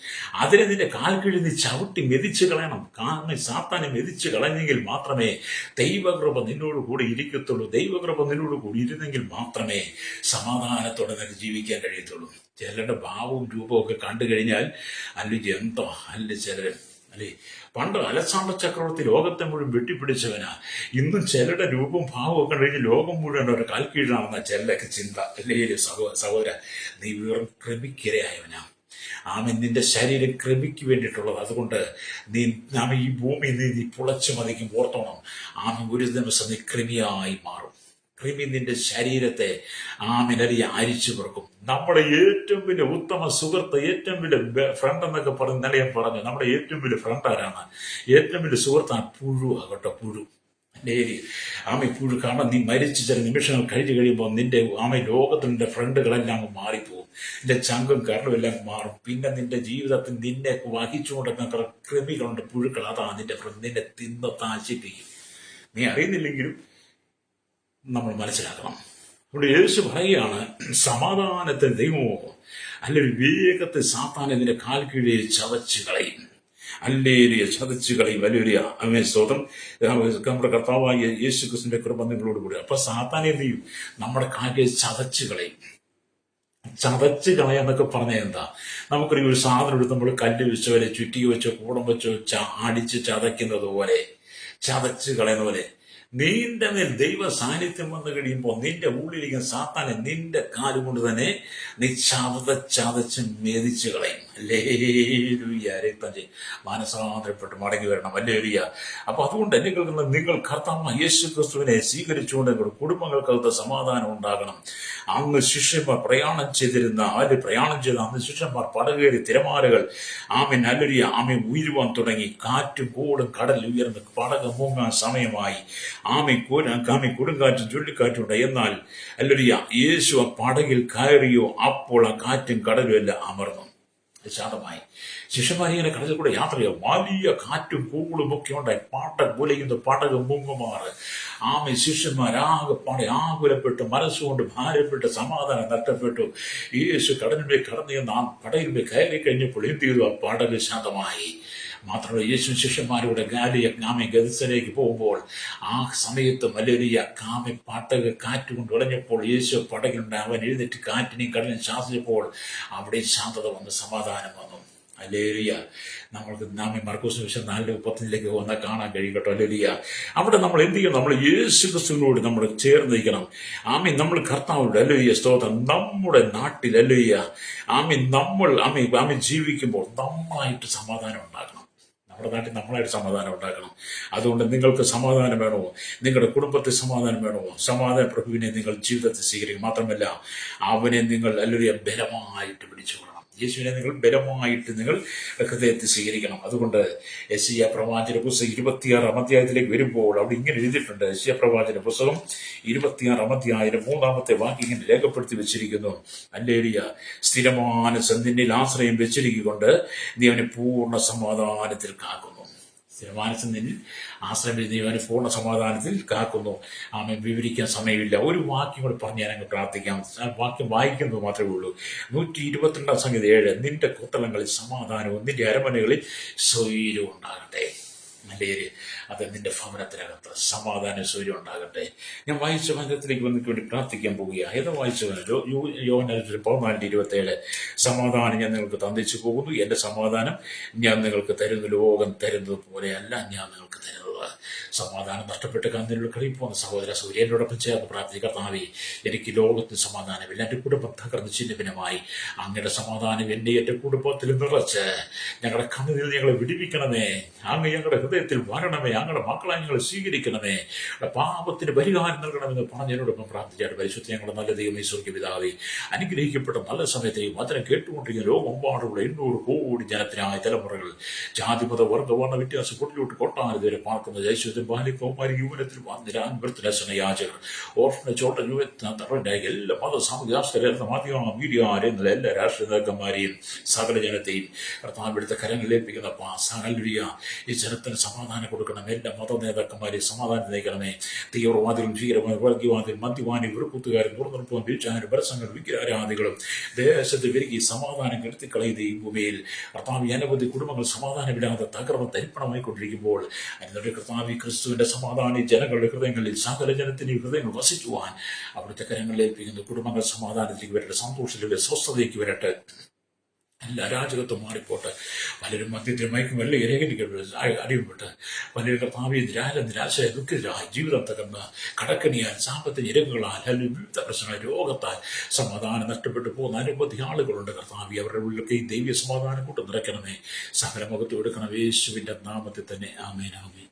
അതിനെ നിന്റെ കാൽക്കീഴിൽ നീ ചവിട്ടി മെതിച്ചു കളയണം. കാരണം സാത്താനെ മെതിച്ചു കളഞ്ഞെങ്കിൽ മാത്രമേ ദൈവകൃപ നിന്നോട് കൂടി ഇരിക്കത്തുള്ളൂ. ദൈവകൃപ നിന്നോട് കൂടി ഇരുന്നെങ്കിൽ മാത്രമേ സമാധാനത്തോടെ നിനക്ക് ജീവിക്കാൻ കഴിയത്തുള്ളൂ. ചിലരുടെ ഭാവവും രൂപവും ഒക്കെ കണ്ടു കഴിഞ്ഞാൽ അല്ലെങ്കിൽ എന്തോ ചിലർ അല്ലേ, പണ്ട് അലക്സാണ്ടർ ചക്രവർത്തി ലോകത്തെ മുഴുവൻ വെട്ടിപ്പിടിച്ചവനാ. ഇന്നും ചിലരുടെ രൂപം ഭാവവും ഒക്കെ കഴിഞ്ഞ് ലോകം മുഴുവൻ ഒരു കാൽക്കീഴിലാണെന്ന ചിലരൊക്കെ ചിന്ത. അല്ലേ സഹോദര, നീ വെറും ക്രമിക്കിരയായവനാ. ആമേൻ. നിന്റെ ശരീരം കൃമിക്ക് വേണ്ടിയിട്ടുള്ളത്. അതുകൊണ്ട് നീ ഈ ഭൂമി നീ പുളച്ചു മതിക്കും ഓർത്തോണം. ആമേൻ. ഒരു ദിവസം നീ കൃമിയായി മാറും. കൃമി നിന്റെ ശരീരത്തെ ആമിനറി അരിച്ചു പറക്കും. നമ്മുടെ ഏറ്റവും വലിയ ഉത്തമ സുഹൃത്ത്, ഏറ്റവും വലിയ ഫ്രണ്ട് എന്നൊക്കെ പറഞ്ഞ് ഇന്നലെ ഞാൻ പറഞ്ഞു, നമ്മുടെ ഏറ്റവും വലിയ ഫ്രണ്ട് ആരാണ്? ഏറ്റവും വലിയ സുഹൃത്താണ് പുഴു ആകട്ടെ. പുഴു പുഴു. കാരണം നീ മരിച്ച് ചില നിമിഷങ്ങൾ കഴിയുമ്പോൾ നിന്റെ ലോകത്തിൽ നിന്റെ ഫ്രണ്ടുകളെല്ലാം മാറിപ്പോവും. നിന്റെ ചങ്കും കരളും എല്ലാം മാറും. പിന്നെ നിന്റെ ജീവിതത്തിൽ നിന്നെ വഹിച്ചുകൊണ്ടിരുന്ന കൃമികളുണ്ട്, പുഴുക്കൾ. അതാണ് നിന്റെ ഫ്രണ്ട്. നിന്നെ തിന്ന് താശിപ്പിക്കും. നീ അറിയുന്നില്ലെങ്കിലും നമ്മൾ മനസ്സിലാക്കണം. ഇവിടെ യേശു പറയുകയാണ്, സമാധാനത്തെ ദൈവമോ അല്ലെങ്കിൽ വേഗത്തെ സാത്താൻ ഇതിന്റെ കാൽ കീഴിൽ ചതച്ചു കളയും. അല്ലേരിയ ചതച്ചു കളയും. വലിയ അവൻ സ്വതം നമ്മുടെ കർത്താവായ യേശു ക്രിസ്തുവിന്റെ കൃപ നിങ്ങളോട് കൂടി. അപ്പൊ സാത്താനെ എന്ത് ചെയ്യും? നമ്മുടെ കാൽ കീഴിൽ ചതച്ചു കളയും. ചതച്ച് കളയാന്നൊക്കെ പറഞ്ഞാൽ എന്താ? നമുക്കൊരു സാധനം എടുത്ത് നമ്മൾ കല്ല് വെച്ചോ അല്ലെ ചുറ്റി വെച്ചോ കൂടം വെച്ചോ അടിച്ച് ചതയ്ക്കുന്നത് പോലെ, ചതച്ച് കളയുന്ന പോലെ നിന്റെ മേൽ ദൈവ സാന്നിധ്യം വന്നു കഴിയുമ്പോൾ നിന്റെ ഉള്ളിലിരിക്കുന്ന സാത്താനെ നിന്റെ കാലുകൊണ്ട് തന്നെ നീ ചതച്ച് മേദിച്ചു കളയും. രക്തം ചെയ്യും. മാനസാന്തരപ്പെട്ട് മടങ്ങി വരണം. അല്ലേലിയ. അപ്പൊ അതുകൊണ്ട് എന്നെ കേൾക്കുന്ന നിങ്ങൾ കർത്താവ് യേശു ക്രിസ്തുവിനെ സ്വീകരിച്ചുകൊണ്ട് നിങ്ങളുടെ കുടുംബങ്ങൾക്കകത്ത് സമാധാനം ഉണ്ടാകണം. അന്ന് ശിഷ്യന്മാർ പ്രയാണം ചെയ്തിരുന്ന അന്ന് ശിഷ്യന്മാർ പടകേറി തിരമാലകൾ ഉയരുവാൻ തുടങ്ങി. കാറ്റും കോടും കടൽ ഉയർന്ന് പടക് മുങ്ങാൻ സമയമായി. കൊടുങ്കാറ്റും ചുഴലിക്കാറ്റും ഉണ്ട്. എന്നാൽ യേശു ആ പടകിൽ കയറിയോ അപ്പോൾ ആ കാറ്റും കടലും എല്ലാം അമർന്നു ശാന്തമായി. ശിഷ്യന്മാർ ഇങ്ങനെ കടലിൽ കൂടെ യാത്ര ചെയ്യാം. വലിയ കാറ്റും കൂളും ഒക്കെ ഉണ്ടായി. പുലയുന്ന പടക് മുങ്ങുമാറ്. ശിഷ്യന്മാരാകെപ്പാടെ ആകുലപ്പെട്ടു, മനസ്സുകൊണ്ട് ഭാരപ്പെട്ട് സമാധാനം നഷ്ടപ്പെട്ടു. യേശു കടലിന്മേൽ കടന്നു ചെന്ന് ആ പടകിന്മേൽ കയറി കഴിഞ്ഞപ്പോൾ എന്ത് ചെയ്തു? ആ പടക് ശാന്തമായി. മാത്രമല്ല, യേശു ശിഷ്യന്മാരുടെ ഗദസയിലേക്ക് പോകുമ്പോൾ ആ സമയത്ത് വലിയ പടക് കാറ്റുകൊണ്ട് ഉടഞ്ഞപ്പോൾ യേശു പടകിലുണ്ട്. അവൻ എഴുന്നേറ്റ് കാറ്റിനെയും കടലിനും ശാസിച്ചപ്പോൾ അവിടെ ശാന്തത വന്നു, സമാധാനം വന്നു. ഹല്ലേലൂയ. നമ്മൾക്ക് മർക്കോസ് വിശേഷം 4:31 വന്നാൽ കാണാൻ കഴിയും കേട്ടോ. ഹല്ലേലൂയ. അവിടെ നമ്മൾ എന്ത് ചെയ്യണം? നമ്മൾ യേശു ക്രിസ്തുവിനോട് നമ്മൾ ചേർന്നിരിക്കണം. നമ്മൾ കർത്താവിനോട് ഹല്ലേലൂയ സ്തോത്രം. നമ്മുടെ നാട്ടിൽ ഹല്ലേലൂയ നമ്മൾ ജീവിക്കുമ്പോൾ നമ്മളായിട്ട് സമാധാനം ഉണ്ടാക്കണം. നമ്മുടെ നാട്ടിൽ നമ്മളായിട്ട് സമാധാനം ഉണ്ടാക്കണം. അതുകൊണ്ട് നിങ്ങൾക്ക് സമാധാനം വേണോ? നിങ്ങളുടെ കുടുംബത്തിൽ സമാധാനം വേണോ? സമാധാന പ്രഭുവിനെ നിങ്ങൾ ജീവിതത്തിൽ സ്വീകരിക്കും. മാത്രമല്ല അവനെ നിങ്ങൾ ബലമായിട്ട് പിടിച്ചുകൊള്ളണം. യേശുവിനെ നിങ്ങൾ ബലമായിട്ട് നിങ്ങൾ ഹൃദയത്തിൽ സ്വീകരിക്കണം. അതുകൊണ്ട് യെശയ്യാ പ്രവാചന പുസ്തകം 26 അധ്യായത്തിലേക്ക് വരുമ്പോൾ അവിടെ ഇങ്ങനെ എഴുതിയിട്ടുണ്ട്. യെശയ്യാ പ്രവാചന പുസ്തകം 26 അധ്യായം 3-ാമത്തെ വാക്യം ഇങ്ങനെ രേഖപ്പെടുത്തി വെച്ചിരിക്കുന്നു. ഹല്ലേലൂയ. സ്ഥിരமான നിന്നിൽ ആശ്രയം വെച്ചിരിക്കൊണ്ട് നീ അവനെ പൂർണ്ണ സമാധാനത്തിൽ കാക്കുന്നു. സ്ഥിരമാനസം നിന്നിൽ ആശ്രയം നീ അവനെ പൂർണ്ണ സമാധാനത്തിൽ കാക്കുന്നു. വിവരിക്കാൻ സമയമില്ല. ഒരു വാക്യം കൂടെ പറഞ്ഞ് ഞാൻ അങ്ങ് പ്രാർത്ഥിക്കാം. ആ വാക്യം വായിക്കുന്നത് മാത്രമേ ഉള്ളൂ. 122 സംഗീതം 7. നിന്റെ കൊത്തളങ്ങളിൽ സമാധാനവും നിന്റെ അരമനകളിൽ സ്വൈര്യവും ഉണ്ടാകട്ടെ. അത് നിന്റെ ഭവനത്തിനകത്ത് സമാധാന സൂര്യം ഉണ്ടാകട്ടെ. ഞാൻ വായിച്ച വചനത്തിലേക്ക് വന്നിട്ട് വേണ്ടി പ്രാർത്ഥിക്കാൻ പോവുകയാണ്. ഏതാ വായിച്ചവന്? യോഹന്നാൻ 14:27. സമാധാനം ഞാൻ നിങ്ങൾക്ക് തന്നിച്ചു പോകുന്നു, എന്റെ സമാധാനം ഞാൻ നിങ്ങൾക്ക് തരുന്നു. ലോകം തരുന്നത് പോലെയല്ല ഞാൻ നിങ്ങൾക്ക് തരുന്നത്. സമാധാനം നഷ്ടപ്പെട്ട് കണ്ണിലുള്ള കളിപ്പോന്ന സഹോദര സൂര്യനോടൊപ്പം ചേർന്ന് പ്രാർത്ഥിക്കുക. കർത്താവേ, എനിക്ക് ലോകത്തിന് സമാധാനമില്ല. എൻ്റെ കുടുംബം തകർന്ന് ചിഹ്നമായി അങ്ങയുടെ സമാധാനം എന്നെ എൻ്റെ കുടുംബത്തിൽ നിറച്ച് ഞങ്ങളുടെ കണ്ണിൽ ഞങ്ങളെ വിടിവിക്കണമേ. അങ്ങ് ഞങ്ങളുടെ ഹൃദയത്തിൽ വരണമേ. ഞങ്ങളുടെ മക്കളെ ഞങ്ങളെ സ്വീകരിക്കണമേ. പാപത്തിന് പരിഹാരം നൽകണമെന്ന് പറഞ്ഞതിനോടൊപ്പം പ്രാർത്ഥിച്ചായിട്ട് പരിശുദ്ധ ഞങ്ങളുടെ നല്ല ദൈവമേ, സ്വർഗ്ഗ പിതാവേ, അനുഗ്രഹിക്കപ്പെട്ട നല്ല സമയത്ത് ഈ വചനം കേട്ടുകൊണ്ടിരിക്കുന്ന ലോകമെമ്പാടുള്ള 800 കോടി ജനത്തിനായ തലമുറകൾ ജാതിമത വർഗ്ഗവർണ്ണ വ്യത്യാസം കൊട്ടിലോട്ട് കൊട്ടാനതുവരെ പാർക്കുന്ന ജൈശ്വര്യം ബാലികൗമാരി യുവനത്തിൽ വന്നിരാൻ വൃത്തിരസന യാചകർ ഓർഫന ചോട്ട യുവനായ എല്ലാ മത സാമൂഹ്യാസ്കര മാധ്യമ മീഡിയ ആരെന്നുള്ള എല്ലാ രാഷ്ട്രീയ നേതാക്കന്മാരെയും സകല ജനത്തെയും കർത്താവിടുത്തെ കരങ്ങളിലേൽപ്പിക്കുന്ന സകലരിയ ഈ ജനത്തിന് സമാധാനം കൊടുക്കണം. എല്ലാ മത നേതാക്കന്മാരെയും സമാധാനം നയിക്കണമേ. തീവ്രവാദികളും വർഗീയവാദികളും മദ്യവാനി വെറുപ്പുത്തുകാരും നുറനിർപ്പും വീഴ്ചാനും പരസങ്ങളും വിഗ്രഹാരാധികളും ദേശത്ത് വിരുകി സമാധാനം കെടുത്തിക്കളയുന്ന ഈ ഭൂമിയിൽ കർത്താവ് അനവധി കുടുംബങ്ങൾ സമാധാനമില്ലാതെ തകർന്ന് തരിപ്പണമായിക്കൊണ്ടിരിക്കുമ്പോൾ അതിന്റെ കർത്താവ് ക്രിസ്തുവിന്റെ സമാധാനം ജനങ്ങളുടെ ഹൃദയങ്ങളിൽ സകല ജനത്തിന്റെയും ഹൃദയങ്ങൾ വസിക്കുവാൻ അവിടുത്തെ കരങ്ങളിൽ ഏൽപ്പിക്കുന്ന കുടുംബങ്ങൾ സമാധാനത്തിലേക്ക് വരട്ടെ, സന്തോഷത്തിലേക്ക്, സ്വസ്ഥതയ്ക്ക് വരട്ടെ. എല്ലാ അരാജകത്വം മാറിപ്പോട്ടെ. പലരും മദ്യത്തിൽ മയക്കുമല്ല അടിമപ്പെട്ട് പലരും കർത്താവ് നിരാശ ദുഃഖിതരായ ജീവിതം തകർന്ന് കടക്കണിയാൽ സാമ്പത്തിക ഇരങ്ങുകളാൽ അല്ലെങ്കിൽ വിവിധ പ്രശ്നങ്ങൾ രോഗത്താൽ സമാധാനം നഷ്ടപ്പെട്ടു പോകുന്ന അനവധി ആളുകളുണ്ട്. കർത്താവ് അവരുടെ ഉള്ളിലൊക്കെ ഈ ദൈവീയ സമാധാനം കൊണ്ട് നിറയ്ക്കണമേ. സകല മുഖത്ത് കൊടുക്കണം യേശുവിൻ്റെ നാമത്തിൽ തന്നെ. ആമേൻ ആമേൻ.